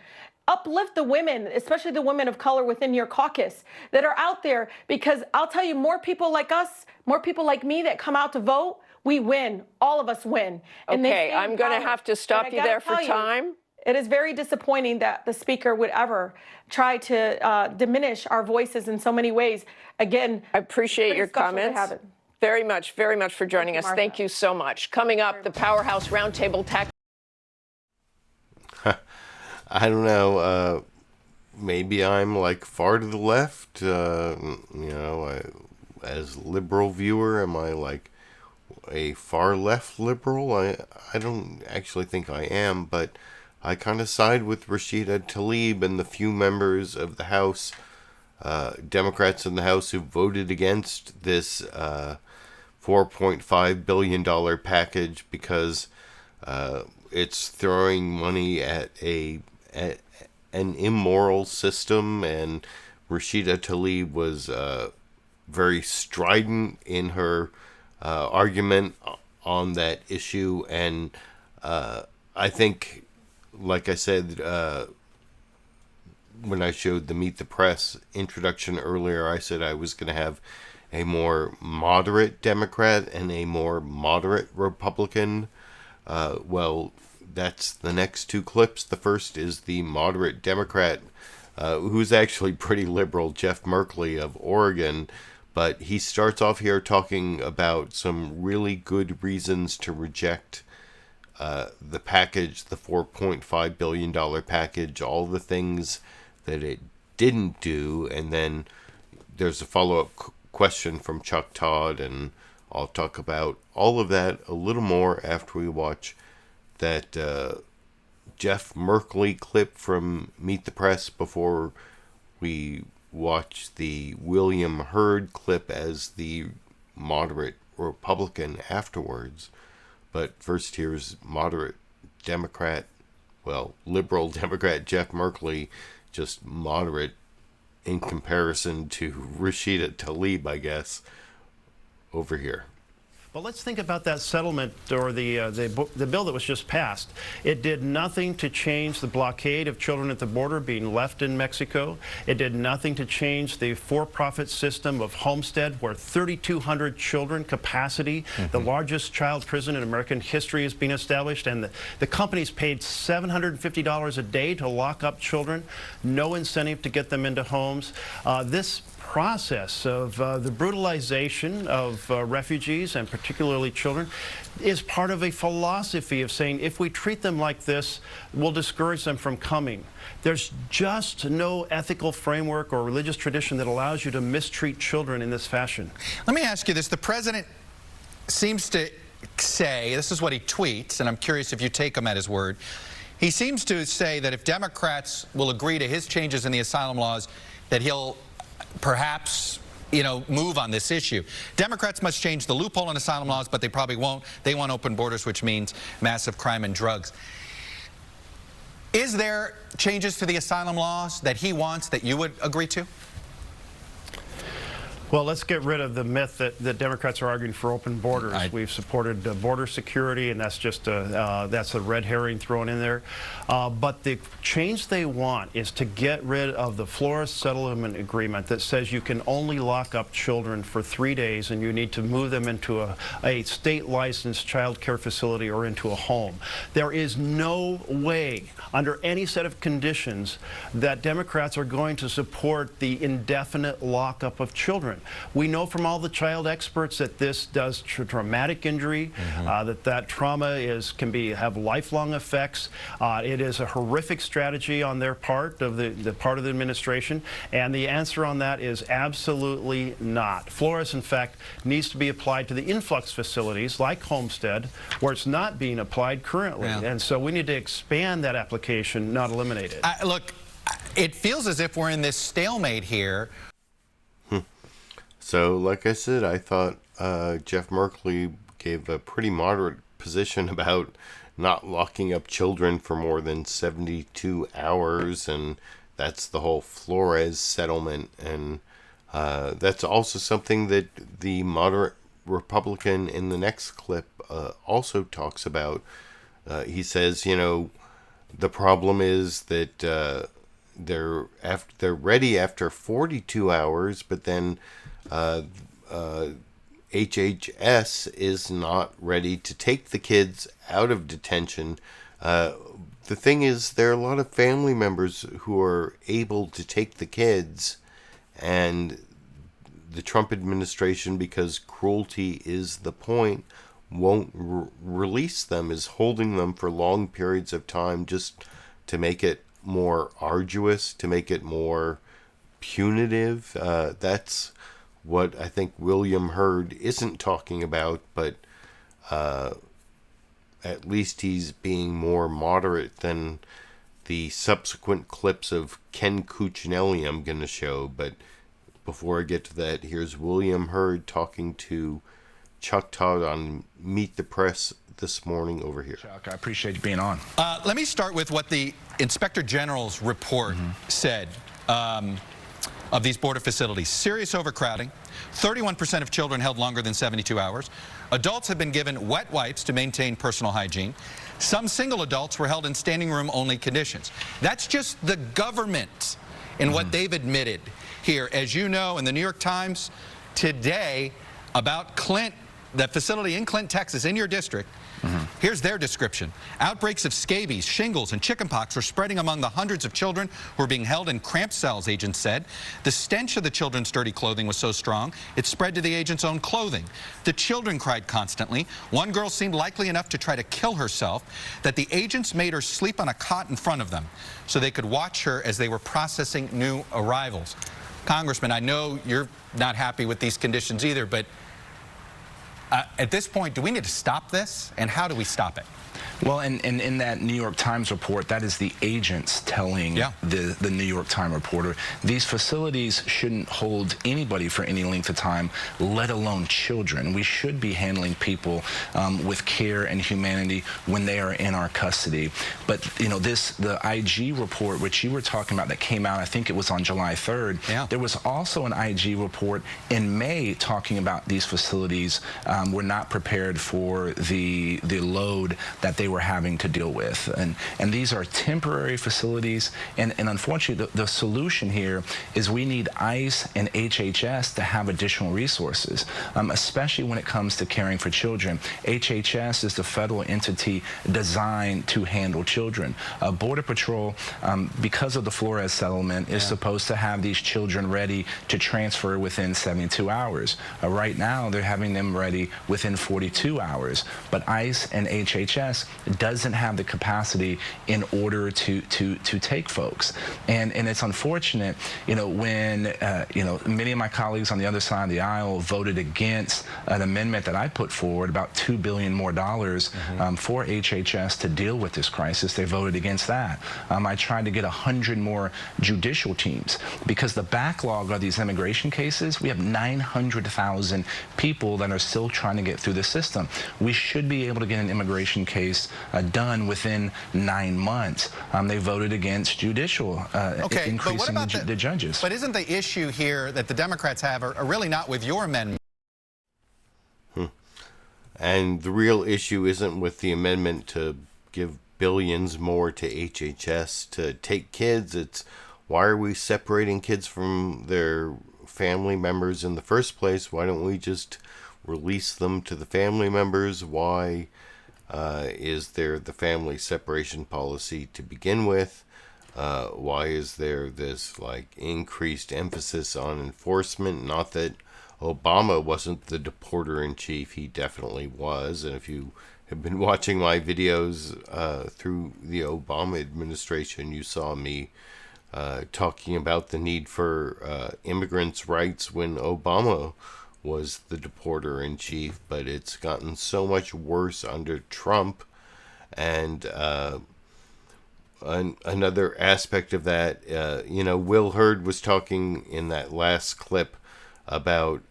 Uplift the women, especially the women of color within your caucus that are out there, because I'll tell you, more people like us, more people like me that come out to vote, we win. All of us win. Okay, I'm going to have to stop you there for time. It is very disappointing that the speaker would ever try to diminish our voices in so many ways. Again, I appreciate your comments. Very much for joining us. Thank you so much. Coming up, the Powerhouse Roundtable Tax. I don't know. Maybe I'm like far to the left. As LiberalViewer, am I like a far left liberal? I don't actually think I am, but I kind of side with Rashida Tlaib and the few members of the House, Democrats in the House, who voted against this $4.5 billion package because it's throwing money at an immoral system. And Rashida Tlaib was very strident in her argument on that issue. And I think, like I said, when I showed the Meet the Press introduction earlier, I said I was going to have a more moderate Democrat and a more moderate Republican. Well, that's the next two clips. The first is the moderate Democrat, who's actually pretty liberal, Jeff Merkley of Oregon. But he starts off here talking about some really good reasons to reject the package, the $4.5 billion package, all the things that it didn't do. And then there's a follow-up question from Chuck Todd, and I'll talk about all of that a little more after we watch that Jeff Merkley clip from Meet the Press before we watch the William Hurd clip as the moderate Republican afterwards. But first, here's moderate Democrat, well, liberal Democrat Jeff Merkley, just moderate in comparison to Rashida Tlaib, I guess, over here. But let's think about that settlement or the bill that was just passed. It did nothing to change the blockade of children at the border being left in Mexico. It did nothing to change the for-profit system of Homestead, where 3,200 children capacity, the largest child prison in American history, is being established. And the companies paid $750 a day to lock up children. No incentive to get them into homes. This process of the brutalization of refugees, and particularly children, is part of a philosophy of saying if we treat them like this, we'll discourage them from coming. There's just no ethical framework or religious tradition that allows you to mistreat children in this fashion. Let me ask you this. The president seems to say, this is what he tweets, and I'm curious if you take him at his word. He seems to say that if Democrats will agree to his changes in the asylum laws, that he'll perhaps, move on this issue. Democrats must change the loophole in asylum laws, but they probably won't. They want open borders, which means massive crime and drugs. Is there changes to the asylum laws that he wants that you would agree to? Well, let's get rid of the myth that the Democrats are arguing for open borders. We've supported border security, and that's just that's a red herring thrown in there. But the change they want is to get rid of the Flores settlement agreement that says you can only lock up children for 3 days, and you need to move them into a state-licensed child care facility or into a home. There is no way, under any set of conditions, that Democrats are going to support the indefinite lockup of children. We know from all the child experts that this does traumatic injury, that trauma can have lifelong effects. It is a horrific strategy on their part, of the part of the administration, and the answer on that is absolutely not. Flores, in fact, needs to be applied to the influx facilities like Homestead, where it's not being applied currently. Yeah. And so we need to expand that application, not eliminate it. Look, it feels as if we're in this stalemate here. So, like I said, I thought Jeff Merkley gave a pretty moderate position about not locking up children for more than 72 hours, and that's the whole Flores settlement. And that's also something that the moderate Republican in the next clip also talks about. He says, the problem is that they're ready after 42 hours, but then HHS is not ready to take the kids out of detention. The thing is, there are a lot of family members who are able to take the kids, and the Trump administration, because cruelty is the point, won't release them, is holding them for long periods of time just to make it more arduous, to make it more punitive. That's what I think William Hurd isn't talking about, but at least he's being more moderate than the subsequent clips of Ken Cuccinelli I'm going to show. But before I get to that, here's William Hurd talking to Chuck Todd on Meet the Press this morning over here. Chuck, I appreciate you being on. Let me start with what the Inspector General's report said of these border facilities. Serious overcrowding, 31% of children held longer than 72 hours. Adults have been given wet wipes to maintain personal hygiene. Some single adults were held in standing room only conditions. That's just the government in what they've admitted here. As you know, in the New York Times today about Clint, the facility in Clint, Texas, in your district, here's their description. Outbreaks of scabies, shingles, and chickenpox were spreading among the hundreds of children who were being held in cramped cells, agents said. The stench of the children's dirty clothing was so strong, it spread to the agents' own clothing. The children cried constantly. One girl seemed likely enough to try to kill herself that the agents made her sleep on a cot in front of them so they could watch her as they were processing new arrivals. Congressman, I know you're not happy with these conditions either, but at this point, do we need to stop this? And how do we stop it? Well, and in that New York Times report, that is the agents telling the New York Times reporter, these facilities shouldn't hold anybody for any length of time, let alone children. We should be handling people with care and humanity when they are in our custody. But, you know, the IG report, which you were talking about, that came out, I think it was on July 3rd, there was also an IG report in May talking about these facilities were not prepared for the load that they were having to deal with. And these are temporary facilities, and unfortunately the solution here is we need ICE and HHS to have additional resources, especially when it comes to caring for children. HHS is the federal entity designed to handle children. Border Patrol, because of the Flores settlement, is supposed to have these children ready to transfer within 72 hours. Right now they're having them ready within 42 hours, but ICE and HHS doesn't have the capacity in order to take folks. And it's unfortunate, you know, when you know, many of my colleagues on the other side of the aisle voted against an amendment that I put forward, about $2 billion more for HHS to deal with this crisis. They voted against that. I tried to get 100 more judicial teams because the backlog of these immigration cases, we have 900,000 people that are still trying to get through the system. We should be able to get an immigration case done within 9 months. They voted against judicial increasing the judges. But isn't the issue here that the Democrats have are really not with your amendment? And the real issue isn't with the amendment to give billions more to HHS to take kids. It's why are we separating kids from their family members in the first place? Why don't we just release them to the family members? Why is there the family separation policy to begin with? Why is there this like increased emphasis on enforcement? Not that Obama wasn't the deporter-in-chief, he definitely was. And if you have been watching my videos through the Obama administration, you saw me talking about the need for immigrants' rights when Obama was the deporter-in-chief, but it's gotten so much worse under Trump. And another aspect of that, you know, Will Hurd was talking in that last clip about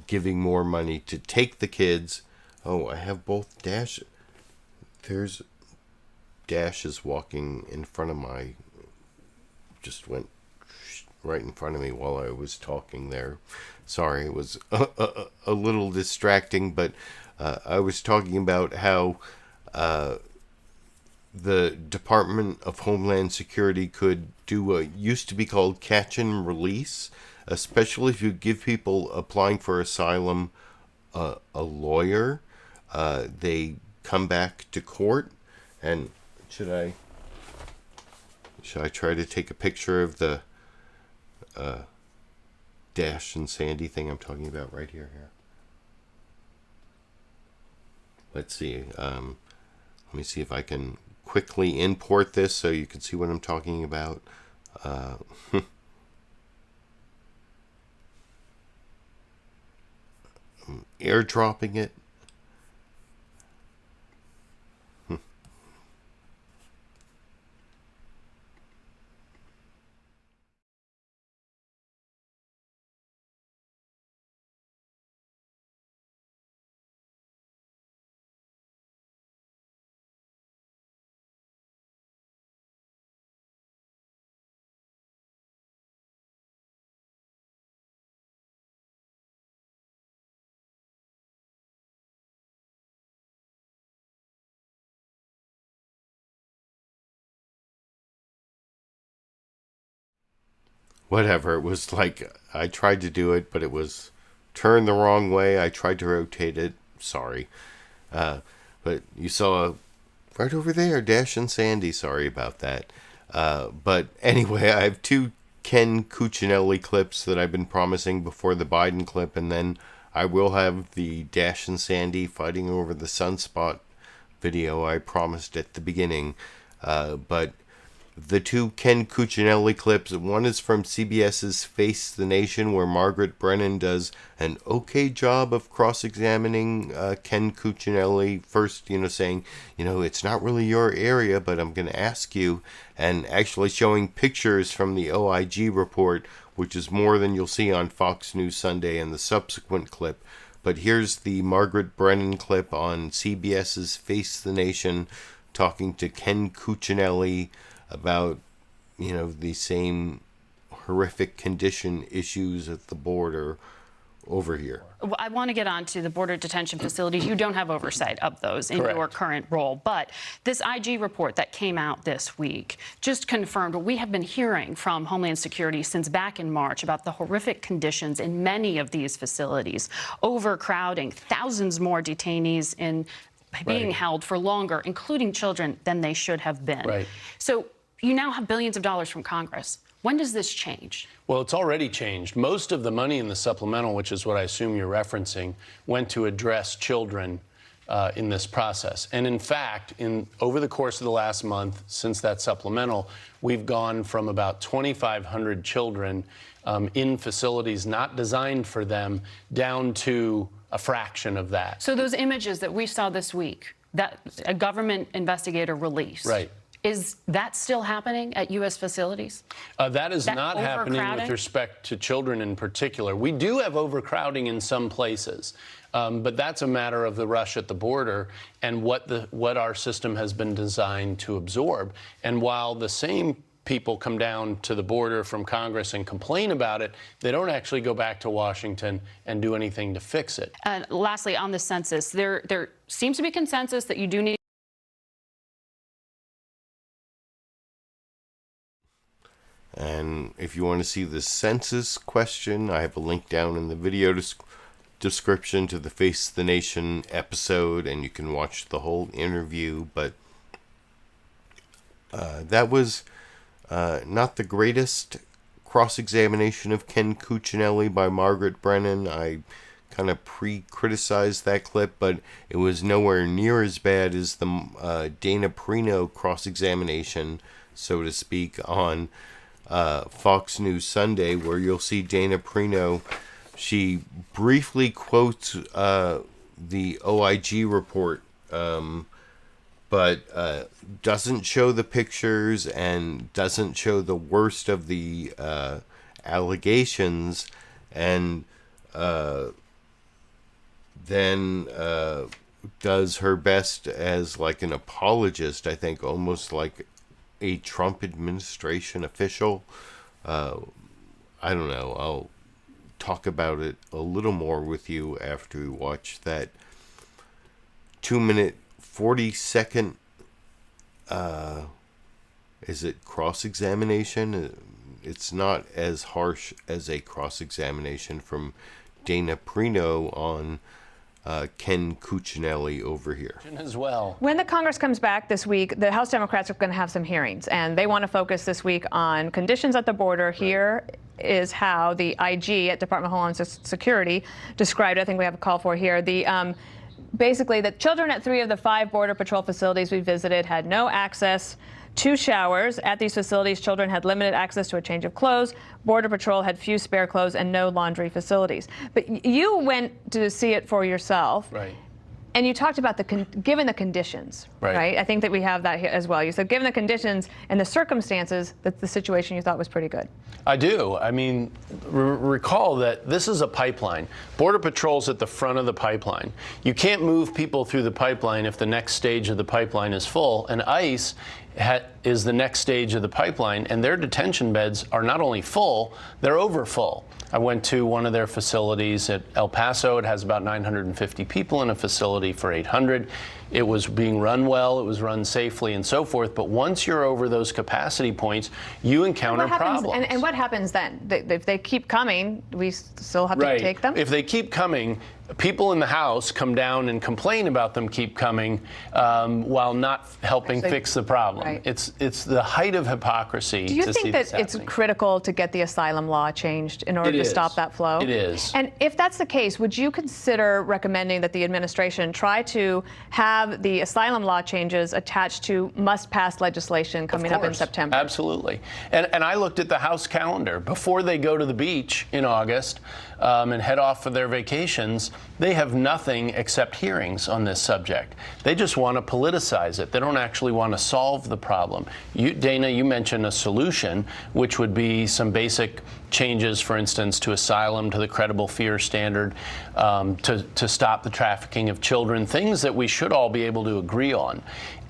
giving more money to take the kids. Oh, I have both Dash. There's Dash is walking in front of my, just went right in front of me while I was talking there. Sorry, it was a little distracting, but I was talking about how the Department of Homeland Security could do what used to be called catch and release, especially if you give people applying for asylum a lawyer. They come back to court, and should I try to take a picture of the Dash and Sandy thing I'm talking about right here? Let's see. Let me see if I can quickly import this so you can see what I'm talking about. I'm airdropping it. whatever. It was like I tried to do it, but it was turned the wrong way. I tried to rotate it. Sorry. But you saw right over there, Dash and Sandy. Sorry about that. But anyway, I have 2 Ken Cuccinelli clips that I've been promising before the Biden clip, and then I will have the Dash and Sandy fighting over the sunspot video I promised at the beginning. But the 2 Ken Cuccinelli clips, one is from CBS's Face the Nation, where Margaret Brennan does an okay job of cross-examining Ken Cuccinelli. First, saying, it's not really your area, but I'm going to ask you, and actually showing pictures from the OIG report, which is more than you'll see on Fox News Sunday and the subsequent clip. But here's the Margaret Brennan clip on CBS's Face the Nation, talking to Ken Cuccinelli about, the same horrific condition issues at the border over here. I want to get on to the border detention facilities. You don't have oversight of those in your current role. But this IG report that came out this week just confirmed what we have been hearing from Homeland Security since back in March about the horrific conditions in many of these facilities, overcrowding, thousands more detainees being held for longer, including children, than they should have been. So you now have billions of dollars from Congress. When does this change? Well, it's already changed. Most of the money in the supplemental, which is what I assume you're referencing, went to address children in this process. And in fact, over the course of the last month, since that supplemental, we've gone from about 2,500 children in facilities not designed for them down to a fraction of that. So those images that we saw this week, that a government investigator released. Is that still happening at U.S. facilities? That is not happening with respect to children in particular. We do have overcrowding in some places, but that's a matter of the rush at the border and what our system has been designed to absorb. And while the same people come down to the border from Congress and complain about it, they don't actually go back to Washington and do anything to fix it. And lastly, on the census, there seems to be consensus that you do need. And if you want to see the census question, I have a link down in the video description to the Face the Nation episode, and you can watch the whole interview. But that was not the greatest cross-examination of Ken Cuccinelli by Margaret Brennan. I kind of pre-criticized that clip, but it was nowhere near as bad as the Dana Perino cross-examination, so to speak, on Fox News Sunday, where you'll see Dana Perino. She briefly quotes the OIG report, but doesn't show the pictures and doesn't show the worst of the allegations, and then does her best as like an apologist, I think, almost like a Trump administration official. I don't know. I'll talk about it a little more with you after we watch that 2-minute 40-second is it cross-examination? It's not as harsh as a cross-examination from Dana Perino on Ken Cuccinelli over here. As well. When the Congress comes back this week, the House Democrats are going to have some hearings, and they want to focus this week on conditions at the border. Here is how the IG at Department of Homeland Security described it. I think we have a call for here. Basically, the children at 3 of the 5 Border Patrol facilities we visited had no access to showers. At these facilities, children had limited access to a change of clothes. Border Patrol had few spare clothes and no laundry facilities. But you went to see it for yourself. Right. And you talked about given the conditions, right? I think that we have that here as well. You said given the conditions and the circumstances, that the situation you thought was pretty good. I do. I mean, recall that this is a pipeline. Border Patrol's at the front of the pipeline. You can't move people through the pipeline if the next stage of the pipeline is full. And ICE is the next stage of the pipeline, and their detention beds are not only full, they're over full. I went to one of their facilities at El Paso. It has about 950 people in a facility for 800. it was being run well, it was run safely, and so forth. But once you're over those capacity points, you encounter problems. And what happens then? If they keep coming, we still have to take them? If they keep coming, people in the House come down and complain about them keep coming while not helping fix the problem. Right. It's the height of hypocrisy. Do you think that it's critical to get the asylum law changed in order to stop that flow? It is. And if that's the case, would you consider recommending that the administration try to have the asylum law changes attached to must-pass legislation coming up in September? Absolutely. And I looked at the House calendar. Before they go to the beach in August and head off for their vacations, they have nothing except hearings on this subject. They just want to politicize it. They don't actually want to solve the problem. Dana, you mentioned a solution, which would be some basic changes, for instance, to asylum, to the credible fear standard, to stop the trafficking of children, things that we should all be able to agree on.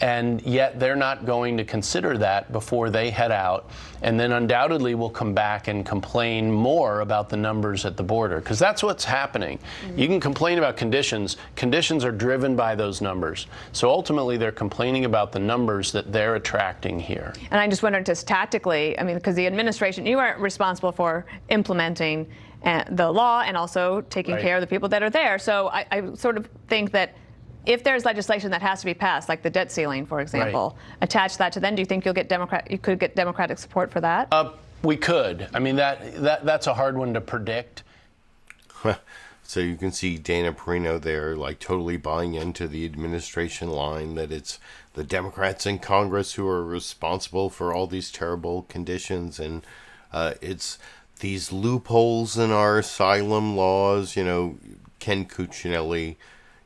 And yet they're not going to consider that before they head out, and then undoubtedly will come back and complain more about the numbers at the border, because that's what's happening. You can complain about conditions. Conditions are driven by those numbers. So ultimately they're complaining about the numbers that they're attracting here. And I just wondered, just tactically, I mean, because the administration, you are responsible for implementing the law and also taking care of the people that are there. So I sort of think that if there's legislation that has to be passed, like the debt ceiling, for example, attach that to then, do you think you could get Democratic support for that? We could. I mean, that's a hard one to predict. So you can see Dana Perino there, like totally buying into the administration line that it's the Democrats in Congress who are responsible for all these terrible conditions, and it's these loopholes in our asylum laws. You know, Ken Cuccinelli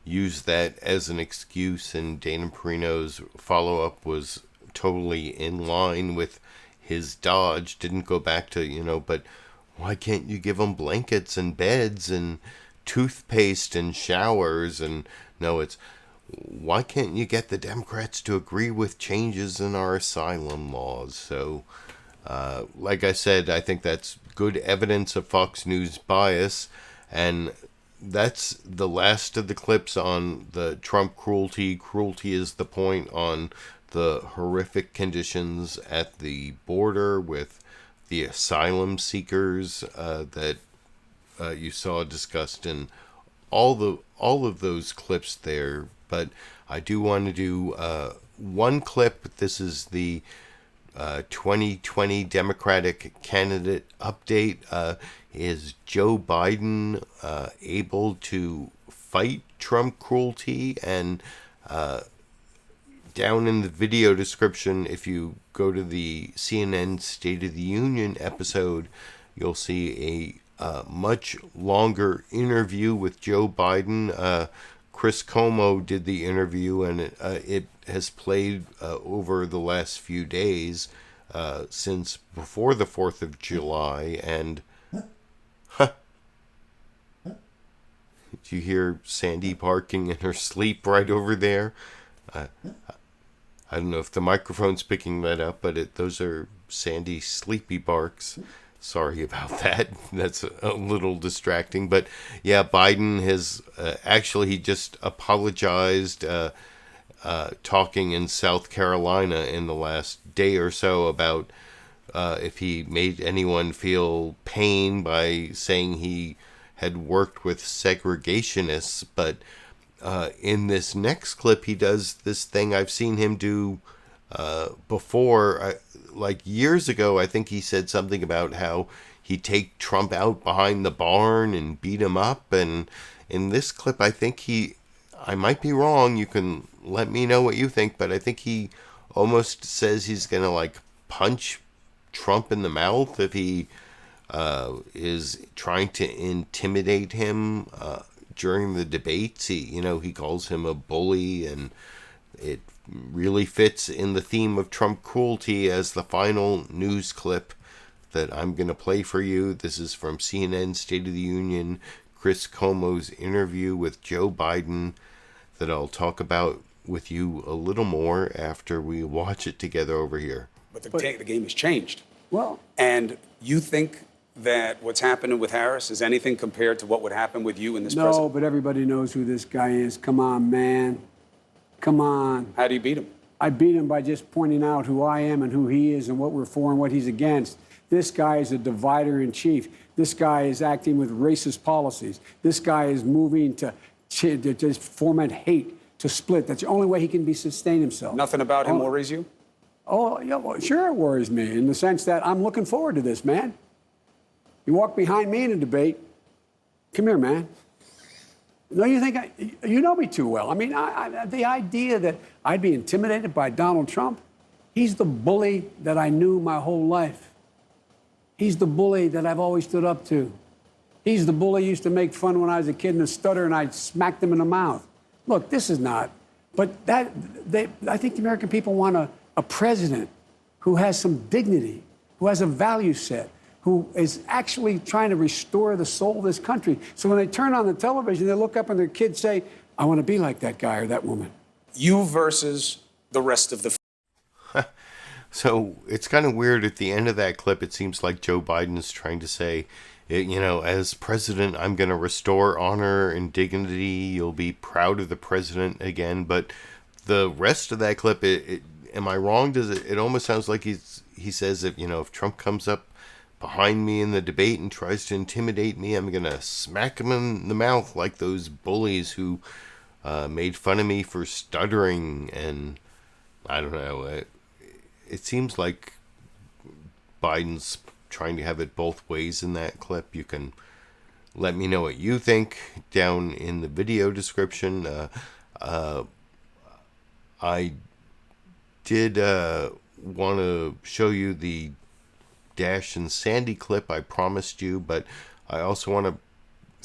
used that as an excuse, and Dana Perino's follow-up was totally in line with his dodge. Didn't go back to, but why can't you give them blankets and beds and toothpaste and showers? And no, it's why can't you get the Democrats to agree with changes in our asylum laws? So like I said, I think that's good evidence of Fox News bias, and that's the last of the clips on the Trump cruelty. Cruelty is the point on the horrific conditions at the border with the asylum seekers that you saw discussed in all of those clips there. But I do want to do one clip. This is the 2020 Democratic candidate update. Is Joe Biden able to fight Trump cruelty? And down in the video description, if you go to the CNN State of the Union episode, you'll see a much longer interview with Joe Biden. Chris Cuomo did the interview, and it has played over the last few days since before the 4th of July. And did you hear Sandy barking in her sleep right over there? I don't know if the microphone's picking that up, but those are Sandy's sleepy barks. Sorry about that. That's a little distracting. But yeah, Biden has he just apologized talking in South Carolina in the last day or so about if he made anyone feel pain by saying he had worked with segregationists. But in this next clip, he does this thing I've seen him do before. Like years ago, I think he said something about how he'd take Trump out behind the barn and beat him up. And in this clip, I think I might be wrong, you can let me know what you think, but I think he almost says he's going to like punch Trump in the mouth if he is trying to intimidate him during the debates. He calls him a bully, and it really fits in the theme of Trump cruelty as the final news clip that I'm going to play for you. This is from CNN State of the Union, Chris Cuomo's interview with Joe Biden, that I'll talk about with you a little more after we watch it together over here. But the game has changed. Well, and you think that what's happening with Harris is anything compared to what would happen with you and this president? No, but everybody knows who this guy is. Come on, man. Come on. How do you beat him? I beat him by just pointing out who I am and who he is and what we're for and what he's against. This guy is a divider in chief. This guy is acting with racist policies. This guy is moving to just foment hate, to split. That's the only way he can sustain himself. Nothing about him worries you? Oh, yeah, well, sure it worries me in the sense that I'm looking forward to this, man. You walk behind me in a debate. Come here, man. No, you think you know me too well. I mean, the idea that I'd be intimidated by Donald Trump, he's the bully that I knew my whole life. He's the bully that I've always stood up to. He's the bully I used to make fun when I was a kid in a stutter and I smacked him in the mouth. Look, this is not, but I think the American people want a president who has some dignity, who has a value set, who is actually trying to restore the soul of this country. So when they turn on the television, they look up and their kids say, I want to be like that guy or that woman. You versus the rest of the... So it's kind of weird at the end of that clip. It seems like Joe Biden is trying to say, you know, as president, I'm going to restore honor and dignity. You'll be proud of the president again. But the rest of that clip, am I wrong? It almost sounds like he says, if Trump comes up behind me in the debate and tries to intimidate me, I'm going to smack him in the mouth like those bullies who made fun of me for stuttering. And I don't know. It seems like Biden's trying to have it both ways in that clip. You can let me know what you think down in the video description. I did want to show you the Dash and Sandy clip I promised you, but I also want to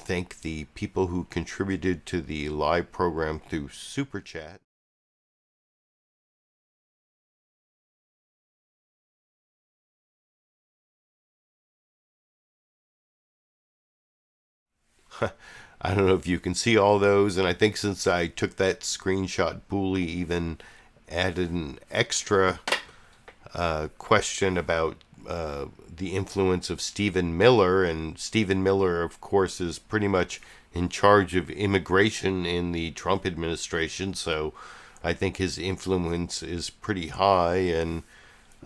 thank the people who contributed to the live program through Super Chat. I don't know if you can see all those, and I think since I took that screenshot, Booley even added an extra question about the influence of Stephen Miller, and Stephen Miller, of course, is pretty much in charge of immigration in the Trump administration, so I think his influence is pretty high, and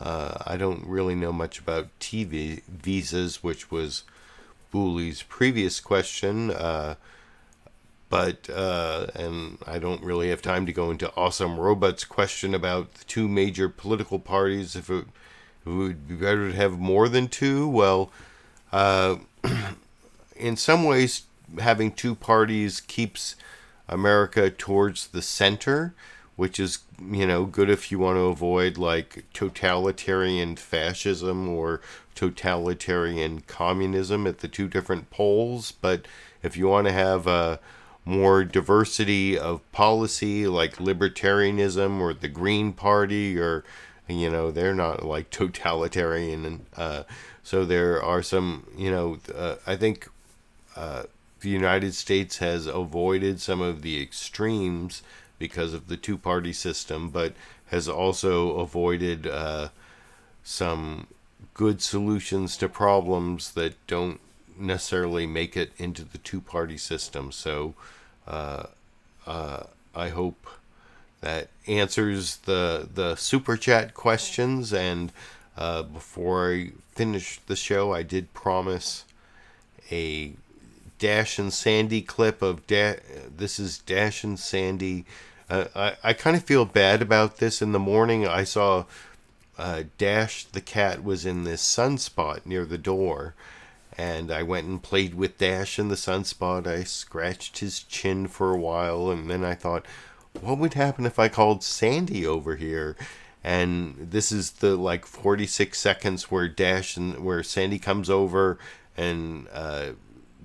I don't really know much about TV visas, which was Booley's previous question, but I don't really have time to go into Awesome Robot's question about the two major political parties, if it would be better to have more than two. Well, in some ways, having two parties keeps America towards the center, which is, good if you want to avoid like totalitarian fascism or totalitarian communism at the two different poles. But if you want to have more diversity of policy, like libertarianism or the Green Party, or they're not like totalitarian, and so there are some, I think the United States has avoided some of the extremes because of the two-party system, but has also avoided some good solutions to problems that don't necessarily make it into the two-party system. So I hope that answers the super chat questions. And before I finish the show, I did promise a Dash and Sandy clip of this is Dash and Sandy. I kind of feel bad about this. In the morning, I saw Dash the cat was in this sunspot near the door, and I went and played with Dash in the sunspot. I scratched his chin for a while, and then I thought, what would happen if I called Sandy over here? And this is the 46 seconds where where Sandy comes over, and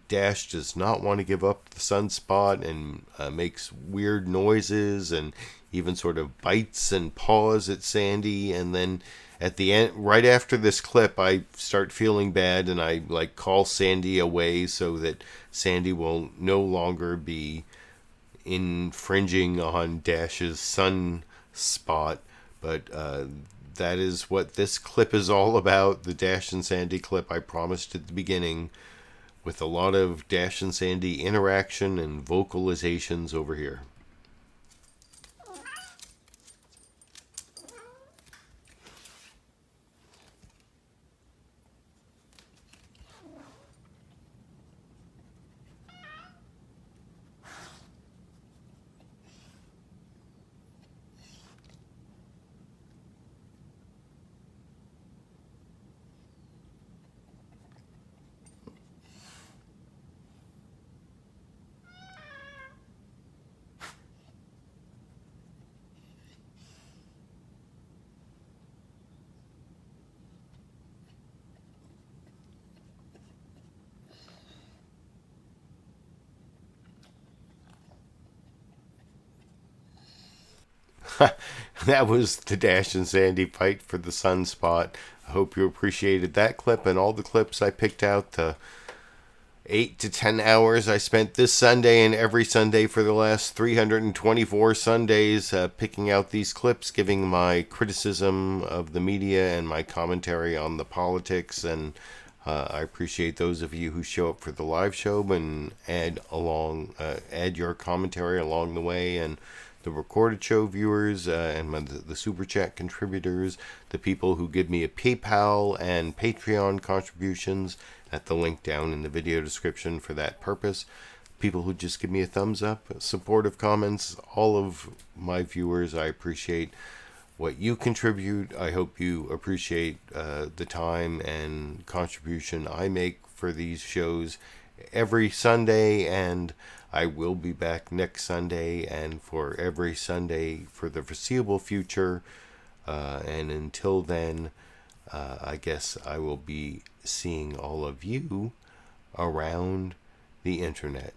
Dash does not want to give up the sunspot and makes weird noises and even sort of bites and paws at Sandy. And then at the end, right after this clip, I start feeling bad and I call Sandy away so that Sandy will no longer be infringing on Dash's sunspot. But that is what this clip is all about, the Dash and Sandy clip I promised at the beginning, with a lot of Dash and Sandy interaction and vocalizations over here. That was the Dash and Sandy fight for the sunspot. I hope you appreciated that clip and all the clips I picked out. The 8 to 10 hours I spent this Sunday and every Sunday for the last 324 Sundays picking out these clips, giving my criticism of the media and my commentary on the politics. And I appreciate those of you who show up for the live show and add your commentary along the way, and the recorded show viewers and the Super Chat contributors, the people who give me a PayPal and Patreon contributions at the link down in the video description for that purpose, people who just give me a thumbs up, supportive comments, all of my viewers. I appreciate what you contribute. I hope you appreciate the time and contribution I make for these shows every Sunday, and I will be back next Sunday and for every Sunday for the foreseeable future. And until then, I guess I will be seeing all of you around the internet.